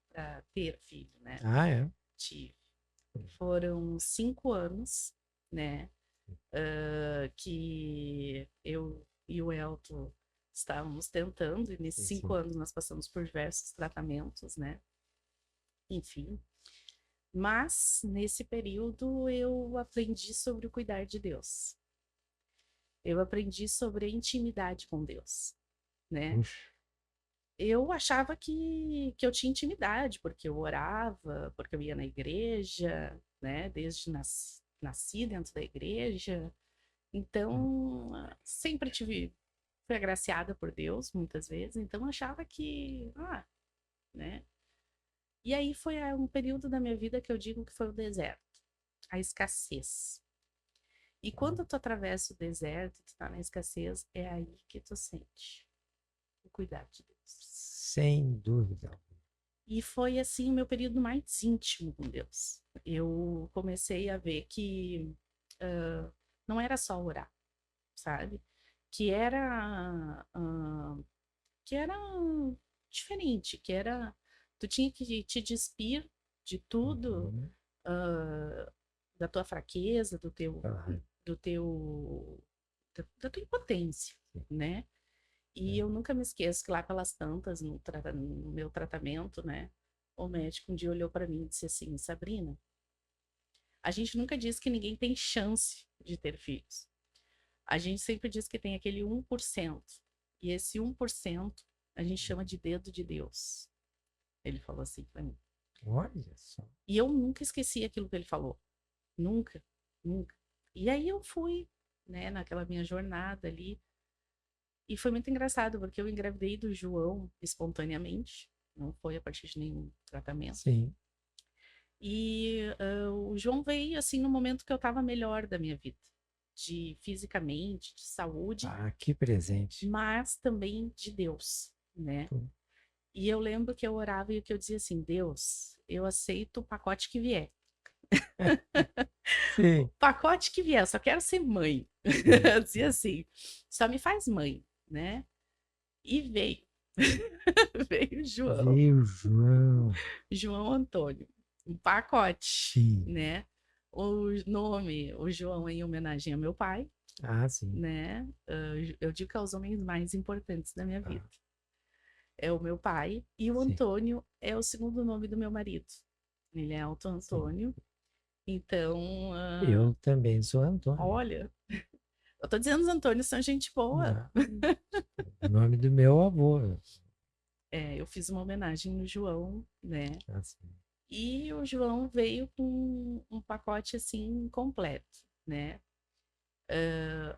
ter filho, né? Ah, é? Tive. Foram 5 anos, né? Que eu e o Elton estávamos tentando, e nesses 5 anos nós passamos por diversos tratamentos, né? Enfim. Mas, nesse período, eu aprendi sobre o cuidar de Deus. Eu aprendi sobre a intimidade com Deus, né? Eu achava que eu tinha intimidade, porque eu orava, porque eu ia na igreja, né? Desde nasci dentro da igreja. Então, sempre fui agraciada por Deus, muitas vezes. Então, achava que, né? E aí foi um período da minha vida que eu digo que foi o deserto, a escassez. E quando tu atravessa o deserto, tu tá na escassez, é aí que tu sente o cuidado de Deus. Sem dúvida. E foi assim o meu período mais íntimo com Deus. Eu comecei a ver que não era só orar, sabe? Que era diferente, que era tu tinha que te despir de tudo, da tua fraqueza, do teu da tua impotência, né? E eu nunca me esqueço que lá pelas tantas, no meu tratamento, né? O médico um dia olhou para mim e disse assim: Sabrina, a gente nunca diz que ninguém tem chance de ter filhos. A gente sempre diz que tem aquele 1%. E esse 1% a gente chama de dedo de Deus. Ele falou assim para mim. Olha só. E eu nunca esqueci aquilo que ele falou. Nunca, nunca. E aí eu fui, né, naquela minha jornada ali. E foi muito engraçado, porque eu engravidei do João espontaneamente. Não foi a partir de nenhum tratamento. Sim. E o João veio, assim, no momento que eu estava melhor da minha vida. Fisicamente, de saúde. Ah, que presente. Mas também de Deus, né? E eu lembro que eu orava e que eu dizia assim: Deus, eu aceito o pacote que vier, Sim. Pacote que vier, só quero ser mãe. Dizia assim, só me faz mãe, né? E veio. Veio o João. Veio João. João Antônio. Um pacote, Sim. né? O nome, o João, em homenagem ao meu pai, Ah, sim. né? Eu digo que é os homens mais importantes da minha Ah, vida. É o meu pai. E o sim. Antônio é o segundo nome do meu marido. Ele é Alto Sim. Antônio. Então, Eu também sou Antônio. olha, eu tô dizendo os Antônios são gente boa. Ah, o nome do meu avô. É, eu fiz uma homenagem no João, né? Assim. E o João veio com um pacote assim completo, né?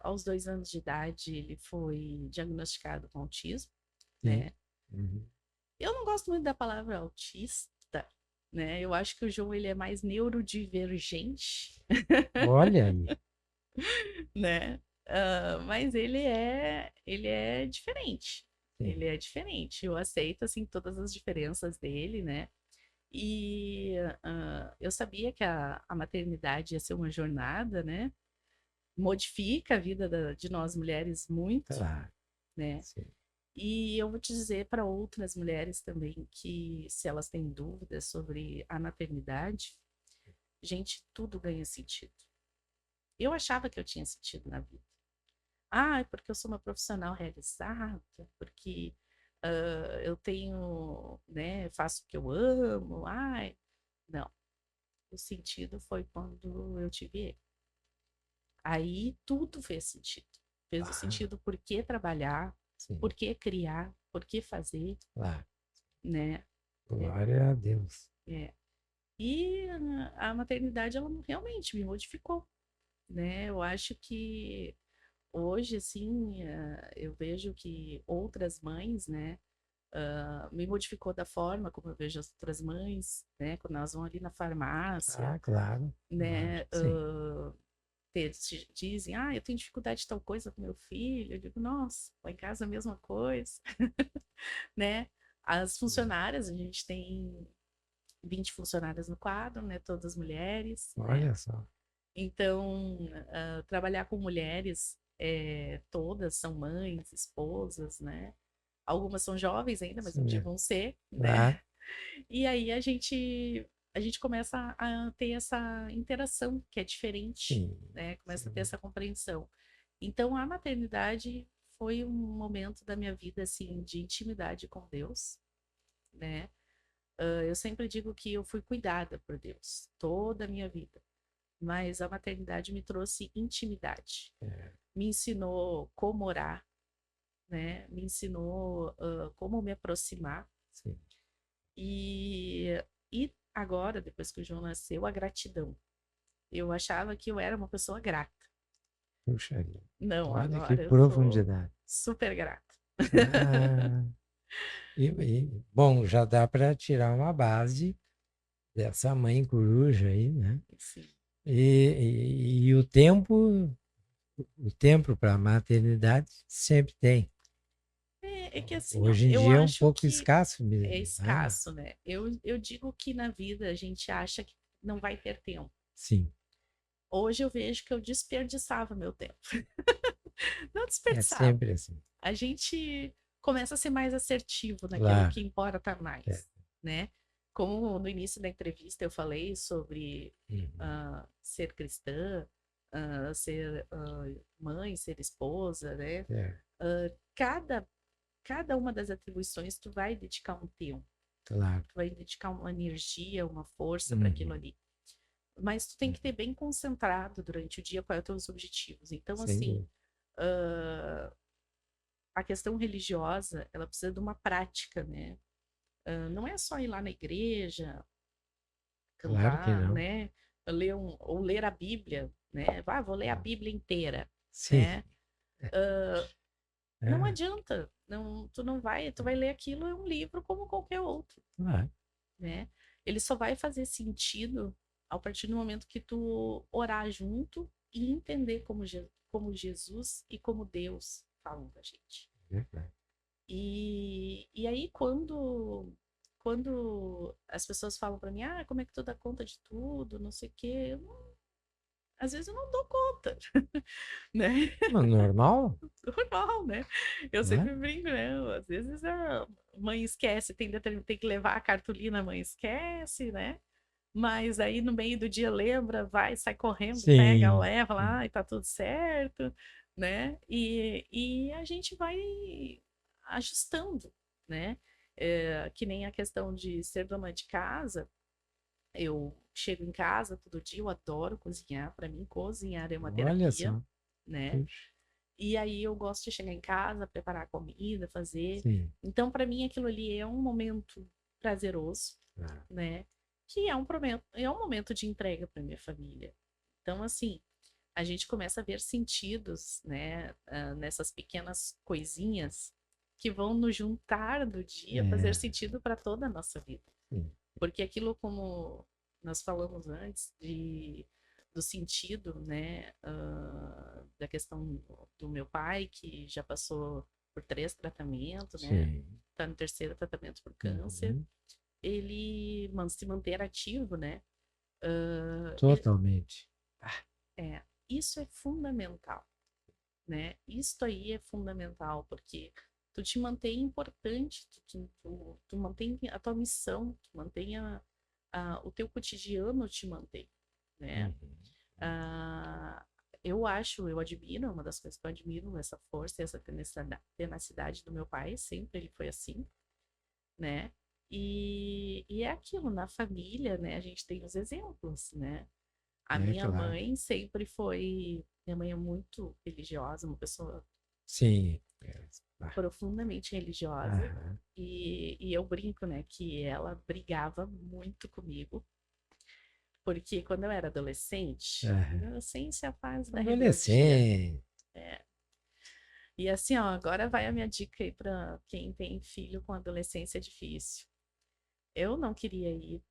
Aos 2 anos de idade, ele foi diagnosticado com autismo, Sim. né? Uhum. Eu não gosto muito da palavra autista, né? Eu acho que o João ele é mais neurodivergente, Olha aí. né? Mas ele é diferente. Sim. Ele é diferente. Eu aceito assim todas as diferenças dele, né? E eu sabia que a maternidade ia ser uma jornada, né? Modifica a vida de nós mulheres muito, Claro. né? Sim. E eu vou te dizer para outras mulheres também que, se elas têm dúvidas sobre a maternidade, gente, tudo ganha sentido. Eu achava que eu tinha sentido na vida. Ah, é porque eu sou uma profissional realizada, porque eu tenho, né, faço o que eu amo. Ai, não. O sentido foi quando eu tive ele. Aí tudo fez sentido. Fez o Ah, sentido por que trabalhar, sim. por que criar, por que fazer, Claro. né? É, Glória a Deus. é. E a maternidade, ela realmente me modificou, né? Eu acho que hoje, assim, eu vejo que outras mães, né, me modificou da forma como eu vejo as outras mães, né? Quando elas vão ali na farmácia, Ah, claro. Claro. né? Sim. Dizem, ah, eu tenho dificuldade de tal coisa com meu filho. Eu digo, nossa, lá em casa a mesma coisa, né? As funcionárias, a gente tem 20 funcionárias no quadro, né? Todas mulheres, né? Olha só. Então, trabalhar com mulheres, todas são mães, esposas, né? Algumas são jovens ainda, mas um Sim, dia é. vão ser, Claro. né? E aí a gente começa a ter essa interação que é diferente, Sim. né? Começa a ter Sim. essa compreensão. Então, a maternidade foi um momento da minha vida assim de intimidade com Deus, né? Eu sempre digo que eu fui cuidada por Deus toda a minha vida, mas a maternidade me trouxe intimidade, É, me ensinou como orar, né? Me ensinou como me aproximar. sim. E agora, depois que o João nasceu, a gratidão. Eu achava que eu era uma pessoa grata. Puxa vida. Não, Olha que agora eu sou profundidade. super grata. Ah, bom, já dá para tirar uma base dessa mãe coruja aí, né? Sim. E o tempo para a maternidade sempre tem. É que assim, ó, Hoje em eu dia é um acho pouco que escasso é mesmo, né? escasso, né? Eu digo que na vida a gente acha que não vai ter tempo. Sim, Hoje eu vejo que eu desperdiçava meu tempo. Não é desperdiçava. sempre assim. A gente começa a ser mais assertivo naquilo Claro. que importa É. mais, né? Como no início da entrevista eu falei sobre Uhum. ser cristã, ser mãe, ser esposa, né? É, Cada, cada uma das atribuições tu vai dedicar um tempo, claro. tu vai dedicar uma energia, uma força para aquilo Uhum. ali. Mas tu tem que ter Uhum. bem concentrado durante o dia quais são os teus objetivos. Então, Sem assim, dúvida. a questão religiosa, ela precisa de uma prática, né? Não é só ir lá na igreja, Claro que cantar, não. né? Ou ler a Bíblia, né? Ah, vou ler a Bíblia inteira, Sim. né? Não É, adianta, não, tu vai ler aquilo, é um livro como qualquer outro, claro. né? Ele só vai fazer sentido a partir do momento que tu orar junto e entender como Jesus e como Deus falam com a gente. Verdade. E aí, quando as pessoas falam para mim, ah, como é que tu dá conta de tudo, não sei o quê, às vezes eu não dou conta, né? Mas normal, Normal, né? Eu né? sempre brinco, né? Às vezes a mãe esquece, tem que levar a cartolina, a mãe esquece, né? Mas aí no meio do dia lembra, vai, sai correndo, pega, Sim, leva sim. lá e tá tudo certo, né? E a gente vai ajustando, né? Que nem a questão de ser dona de casa. Eu chego em casa todo dia, eu adoro cozinhar. Para mim, cozinhar é uma Olha terapia, só. né? Puxa, E aí eu gosto de chegar em casa, preparar a comida, fazer. sim. Então, para mim, aquilo ali é um momento prazeroso, Ah, né? Que é um momento de entrega para minha família. Então, assim, a gente começa a ver sentidos, né, nessas pequenas coisinhas que vão nos juntar do dia, fazer é, sentido para toda a nossa vida. sim. Porque aquilo, como nós falamos antes, do sentido, né, da questão do meu pai, que já passou por 3 tratamentos, né, Sim. está no terceiro tratamento por câncer, Uhum. ele se manter ativo, né, Totalmente. isso é fundamental, né, isso aí é fundamental, porque tu te mantém importante, tu mantém a tua missão, tu mantém o teu cotidiano te mantém, né? Uhum. Ah, eu admiro, uma das coisas que eu admiro, essa força e essa tenacidade do meu pai, sempre ele foi assim, né? E é aquilo, na família, né? A gente tem os exemplos, né? A É minha claro. mãe sempre foi. Minha mãe é muito religiosa, uma pessoa Sim. É. Ah, profundamente religiosa. aham, E eu brinco, né, que ela brigava muito comigo, porque quando eu era adolescente, aham. adolescência é a fase da rebeldia. Adolescente. É. E assim, ó, agora vai a minha dica aí para quem tem filho com adolescência difícil. Eu não queria ir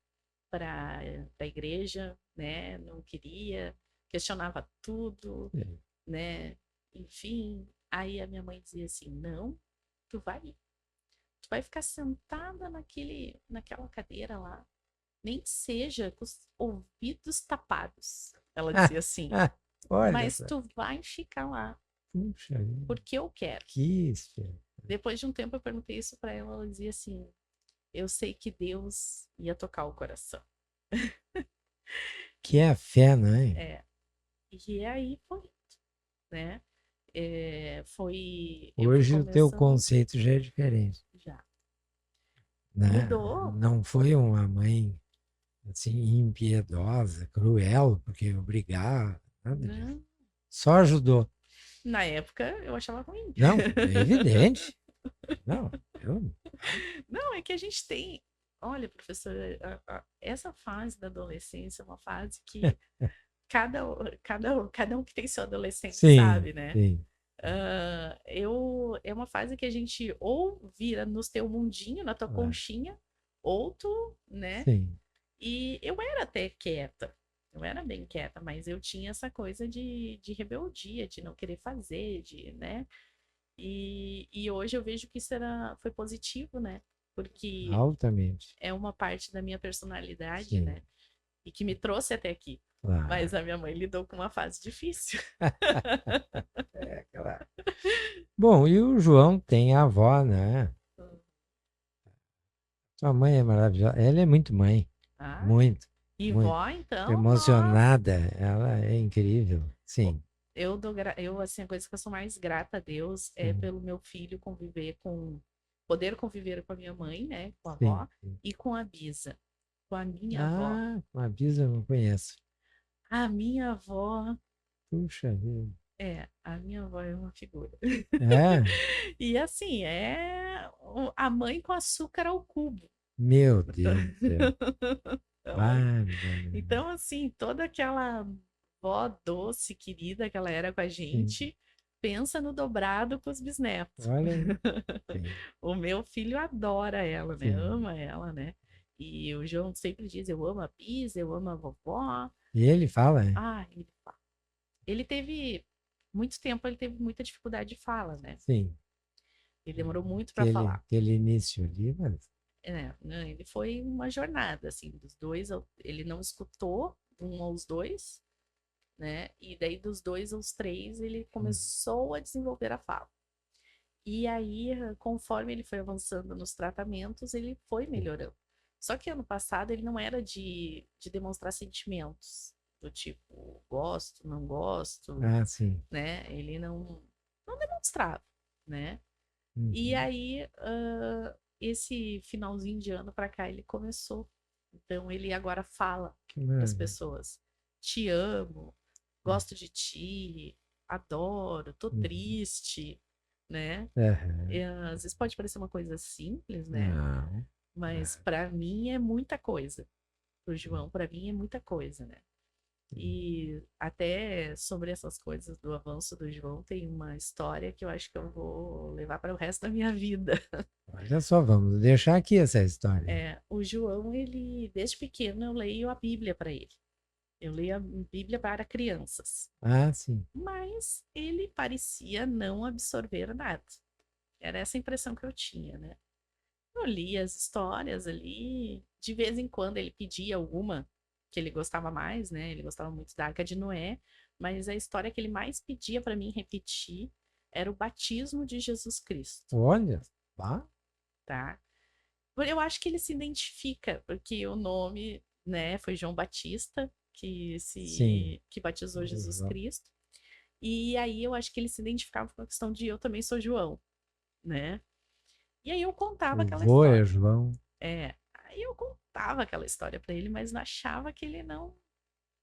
para a igreja, né? Não queria, questionava tudo, É. né? Enfim, aí a minha mãe dizia assim: "Não, tu vai ir. Tu vai ficar sentada naquela cadeira lá, nem que seja com os ouvidos tapados." Ela Ah, dizia assim: ah, olha "Mas só. tu vai ficar lá Puxa vida. porque eu quero." Que isso. Depois de um tempo eu perguntei isso para ela, ela dizia assim: "Eu sei que Deus ia tocar o coração." Que é a fé, não é? É, e aí foi, né? Eu fui Hoje o teu começando conceito já é diferente, já. né? Mudou? Não foi uma mãe assim impiedosa, cruel, porque obrigar, nada disso. Não. Só ajudou. Na época eu achava ruim. Não, é evidente. Não, eu. Não, é que a gente tem. Olha, professora, essa fase da adolescência é uma fase que cada, cada um que tem seu adolescente Sim, sabe, né? sim, É uma fase que a gente ou vira no teu mundinho, na tua claro. conchinha, ou tu, né? Sim. E eu era até quieta, eu era bem quieta, mas eu tinha essa coisa de rebeldia, de não querer fazer, né? E hoje eu vejo que foi positivo, né? Porque Altamente. é uma parte da minha personalidade, Sim, né? E que me trouxe até aqui. claro. Mas a minha mãe lidou com uma fase difícil. É, claro. Bom, e o João tem a avó, né? Sua mãe é maravilhosa. Ela é muito mãe. Ah, Muito, e muito. vó, então, nossa. Emocionada. Ela é incrível. Sim, Eu, assim, a coisa que eu sou mais grata a Deus é sim, pelo meu filho poder conviver com a minha mãe, né, com a sim, avó, sim. e com a Bisa, com a minha avó. Ah, uma bisa eu não conheço. A minha avó, Puxa vida. a minha avó é uma figura. É? E assim, a mãe com açúcar ao cubo. Meu Deus do céu. Então, Bárbara. então, assim, toda aquela vó doce, querida que ela era com a Sim. gente, pensa no dobrado com os bisnetos. Olha aí. Sim, O meu filho adora ela, né? sim. Ama ela, né? E o João sempre diz: eu amo a Pisa, eu amo a vovó. E ele fala, né? Ah, ele fala. Ele teve muito tempo, ele teve muita dificuldade de fala, né? Sim. Ele demorou muito para Aquele, falar. aquele início ali, mas. né, ele foi uma jornada, assim, dos dois, ele não escutou um aos dois, né? E daí dos dois aos três ele começou a desenvolver a fala. E aí, conforme ele foi avançando nos tratamentos, ele foi melhorando. Só que ano passado ele não era de demonstrar sentimentos, do tipo, gosto, não gosto, Ah, sim. né? Ele não demonstrava, né? E Uhum. aí, esse finalzinho de ano para cá, ele começou. Então, ele agora fala Que para as maravilha. pessoas: te amo, gosto de ti, adoro, tô Uhum. triste, né? Aham. Às vezes pode parecer uma coisa simples, né? Não. Mas Ah, para mim é muita coisa. Pro João, para mim é muita coisa, né? E até sobre essas coisas do avanço do João, tem uma história que eu acho que eu vou levar para o resto da minha vida. olha só, vamos deixar aqui essa história. O João, ele, desde pequeno, eu leio a Bíblia para ele. Eu leio a Bíblia para crianças. Ah, sim. Mas ele parecia não absorver nada. Era essa a impressão que eu tinha, né? Eu li as histórias ali, de vez em quando ele pedia alguma que ele gostava mais, né? Ele gostava muito da Arca de Noé, mas a história que ele mais pedia para mim repetir era o batismo de Jesus Cristo, Olha, ah, tá? Eu acho que ele se identifica, porque o nome, né, foi João Batista sim. que batizou Jesus João. Cristo. E aí eu acho que ele se identificava com a questão de eu também sou João, né? E aí eu contava O aquela vô é história. João. Aí eu contava aquela história para ele, mas achava que ele não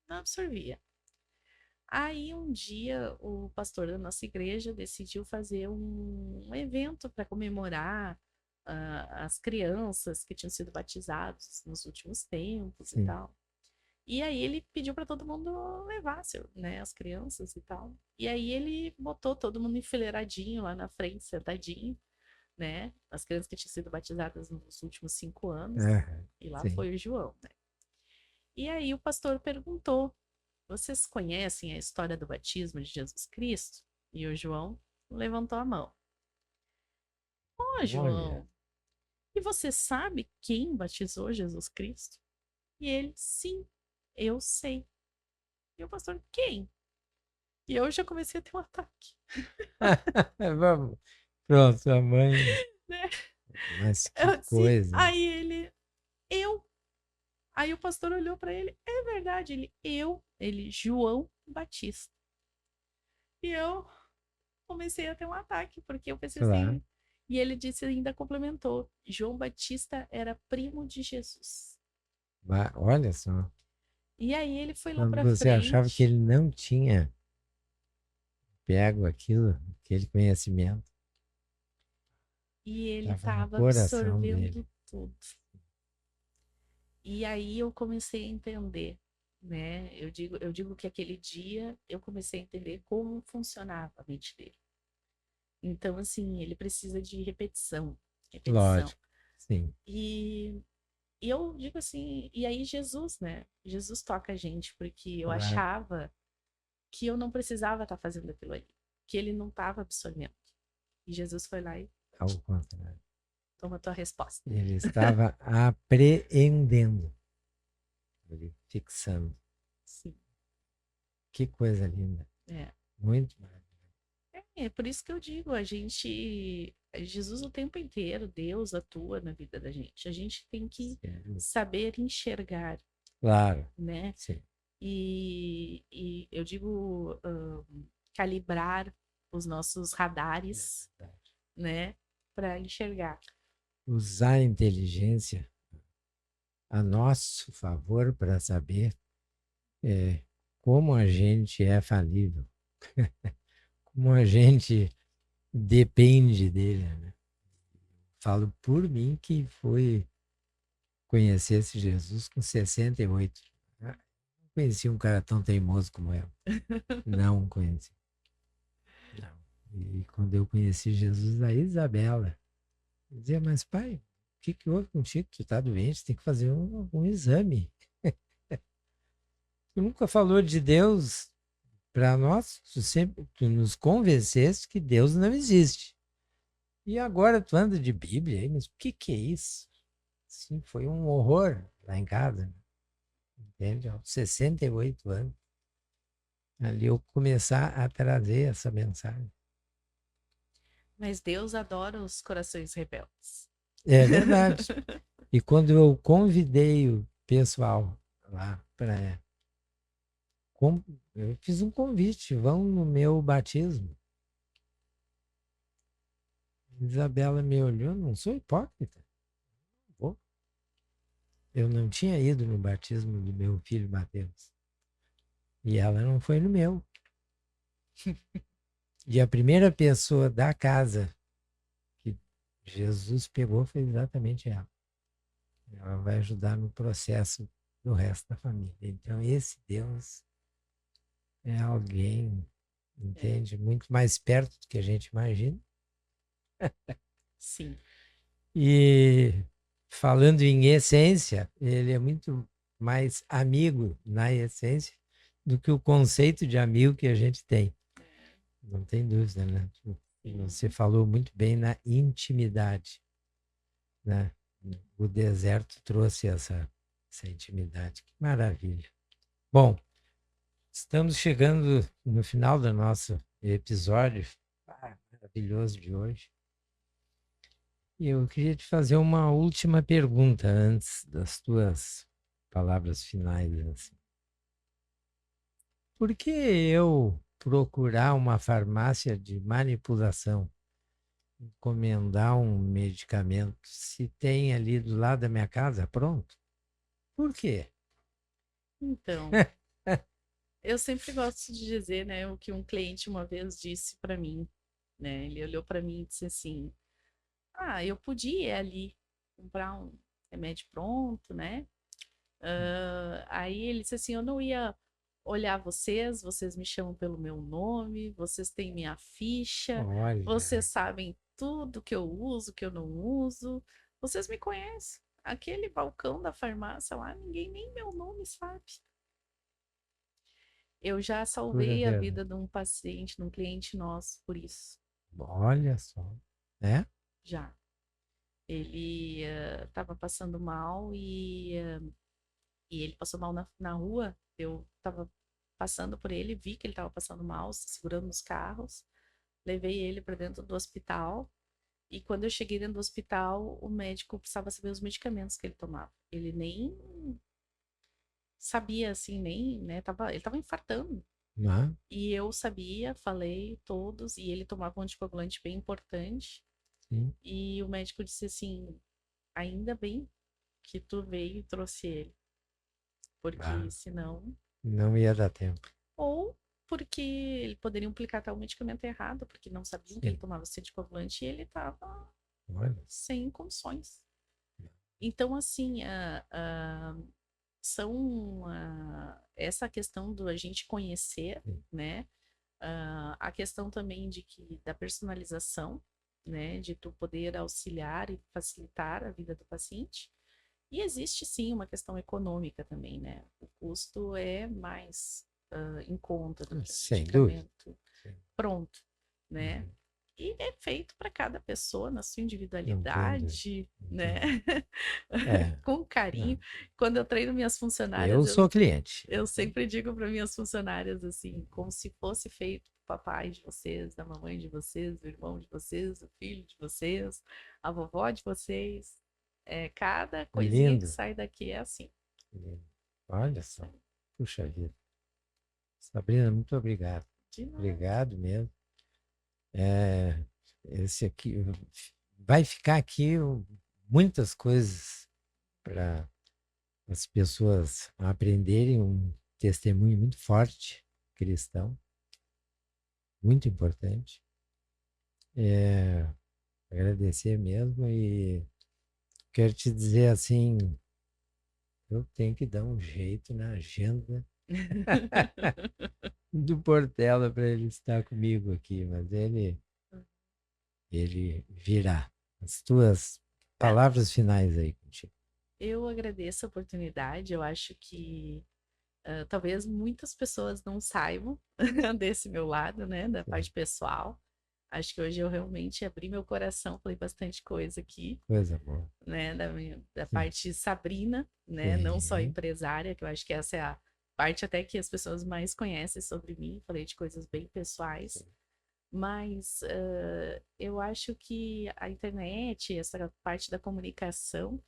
absorvia. Aí um dia o pastor da nossa igreja decidiu fazer um evento para comemorar as crianças que tinham sido batizadas nos últimos tempos e Sim. tal. E aí ele pediu para todo mundo levar né, as crianças e tal. E aí ele botou todo mundo enfileiradinho lá na frente, sentadinho, né? As crianças que tinham sido batizadas nos últimos 5 anos. Aham, E lá sim. foi o João, né? E aí o pastor perguntou: vocês conhecem a história do batismo de Jesus Cristo? E o João levantou a mão. Ó, Olha, João, e você sabe quem batizou Jesus Cristo? E ele, sim, eu sei. E o pastor, quem? E eu já comecei a ter um ataque, vamos. Pronto, a mãe. né? Mas que Eu disse, coisa. aí ele, eu. Aí o pastor olhou para ele, é verdade, ele, João Batista. E eu comecei a ter um ataque, porque eu pensei Claro. assim. E ele disse, ainda complementou: João Batista era primo de Jesus. Olha só. E aí ele foi lá Quando pra você achava que frente ele não tinha pego aquilo, aquele conhecimento, e ele estava no estava coração dele. absorvendo tudo. E aí eu comecei a entender, né? Eu digo que aquele dia eu comecei a entender como funcionava a mente dele. Então, assim, ele precisa de repetição, repetição. Lógico. Sim. E E eu digo assim, e aí Jesus, né? Jesus toca a gente, porque eu Claro. achava que eu não precisava estar fazendo aquilo ali, que ele não estava absorvendo. E Jesus foi lá e Ao contrário. toma a tua resposta. Ele estava apreendendo, ele fixando. Sim, Que coisa linda. é. Muito maravilhoso. É por isso que eu digo, Jesus o tempo inteiro, Deus atua na vida da gente. A gente tem que saber enxergar, Claro. né? Sim. E eu digo calibrar os nossos radares, É verdade. né, para enxergar. Usar a inteligência a nosso favor para saber como a gente é falível, como a gente depende dele, né? Falo por mim que foi conhecer esse Jesus com 68. Não conheci um cara tão teimoso como eu. Não conheci. Não. E quando eu conheci Jesus, a Isabela dizia, mas pai, o que que houve contigo? Tu tá doente, tem que fazer um exame. Tu nunca falou de Deus para nós, tu nos convenceste que Deus não existe. E agora tu anda de Bíblia aí, mas o que que é isso? sim, foi um horror lá em casa, entende? Aos 68 anos, ali eu começar a trazer essa mensagem. Mas Deus adora os corações rebeldes. É verdade. E quando eu convidei o pessoal lá para... Eu fiz um convite, vão no meu batismo. Isabela me olhou, não sou hipócrita. Vou. Eu não tinha ido no batismo do meu filho Mateus. E ela não foi no meu. E a primeira pessoa da casa que Jesus pegou foi exatamente ela. Ela vai ajudar no processo do resto da família. Então, esse Deus é alguém, entende, muito mais perto do que a gente imagina. Sim. E falando em essência, ele é muito mais amigo na essência do que o conceito de amigo que a gente tem. Não tem dúvida, né? Você falou muito bem na intimidade, né? O deserto trouxe essa intimidade. Que maravilha. Bom, estamos chegando no final do nosso episódio maravilhoso de hoje. E eu queria te fazer uma última pergunta antes das tuas palavras finais. Assim. Por que eu procurar uma farmácia de manipulação, encomendar um medicamento, se tem ali do lado da minha casa pronto? Por quê? Então, eu sempre gosto de dizer, né, o que um cliente uma vez disse para mim, né? Ele olhou para mim e disse assim: "Ah, eu podia ir ali comprar um remédio pronto, né? Aí ele disse assim: eu não ia olhar vocês, vocês me chamam pelo meu nome, vocês têm minha ficha, Olha, vocês sabem tudo que eu uso, que eu não uso, vocês me conhecem. Aquele balcão da farmácia lá, ninguém nem meu nome sabe. Eu já pura salvei a verdade. vida de um paciente, de um cliente nosso, por isso. Olha só, né? Já. Ele estava passando mal e ele passou mal na rua. Eu estava passando por ele, vi que ele estava passando mal, se segurando nos carros. Levei ele para dentro do hospital. E quando eu cheguei dentro do hospital, o médico precisava saber os medicamentos que ele tomava. Ele nem sabia, assim, nem, né? Ele estava infartando. Né? E eu sabia, falei todos, e ele tomava um anticoagulante bem importante. Sim. E o médico disse assim: ainda bem que tu veio e trouxe ele, porque senão. Não ia dar tempo. Ou porque ele poderia aplicar tal medicamento errado, porque não sabiam que ele Sim. tomava esse anticoagulante e ele estava Olha. sem condições. Então, assim, essa questão do a gente conhecer, Sim. né? A questão também da personalização, né? De tu poder auxiliar e facilitar a vida do paciente. E existe sim uma questão econômica também, né? O custo é mais em conta do que o Sem dúvida. medicamento pronto, né? E é feito para cada pessoa na sua individualidade, né? Com carinho. Quando eu treino minhas funcionárias, Eu sou cliente. eu sempre digo para minhas funcionárias assim, como se fosse feito pro papai de vocês, da mamãe de vocês, do irmão de vocês, do filho de vocês, a vovó de vocês. Cada coisinha que Lindo. sai daqui é assim. Lindo. Olha só. Puxa vida. Sabrina, muito obrigado. Obrigado mesmo. Esse aqui vai ficar aqui muitas coisas para as pessoas aprenderem, um testemunho muito forte cristão, muito importante. Agradecer mesmo e quero te dizer assim, eu tenho que dar um jeito na agenda do Portela para ele estar comigo aqui, mas ele virá. As tuas palavras finais aí contigo. Eu agradeço a oportunidade. Eu acho que talvez muitas pessoas não saibam desse meu lado, né, da parte pessoal. Acho que hoje eu realmente abri meu coração, falei bastante coisa aqui, Coisa boa. né? Da Sim. parte Sabrina, né? Não só Sim. empresária, que eu acho que essa é a parte até que as pessoas mais conhecem sobre mim. Falei de coisas bem pessoais. Mas eu acho que a internet, essa parte da comunicação,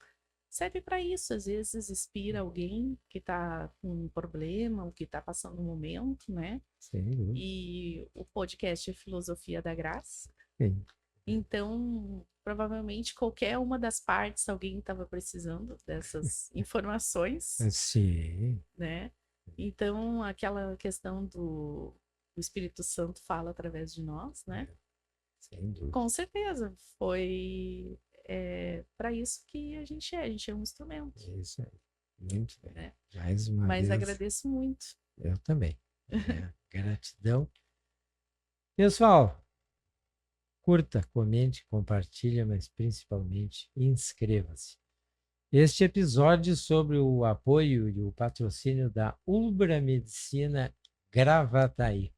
serve para isso. Às vezes inspira alguém que está com um problema, ou que está passando um momento, né? Sem dúvida. E o podcast é Filosofia da Graça. Sim. Então, provavelmente qualquer uma das partes alguém estava precisando dessas informações, Sim. né? Então, aquela questão do Espírito Santo fala através de nós, né? Sem dúvida. Com certeza, foi para isso que a gente é um instrumento. Isso aí. Muito bem. Né? Mais uma Mas vez. agradeço muito. Eu também. Gratidão. Pessoal, curta, comente, compartilha, mas principalmente inscreva-se. Este episódio sobre o apoio e o patrocínio da Ubra Medicina Gravataí.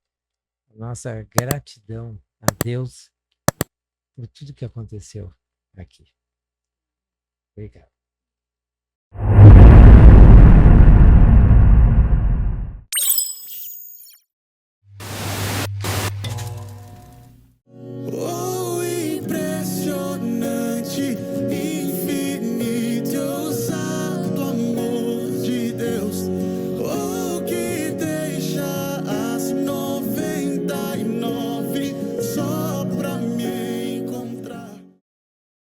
Nossa gratidão a Deus por tudo que aconteceu aqui. Obrigado.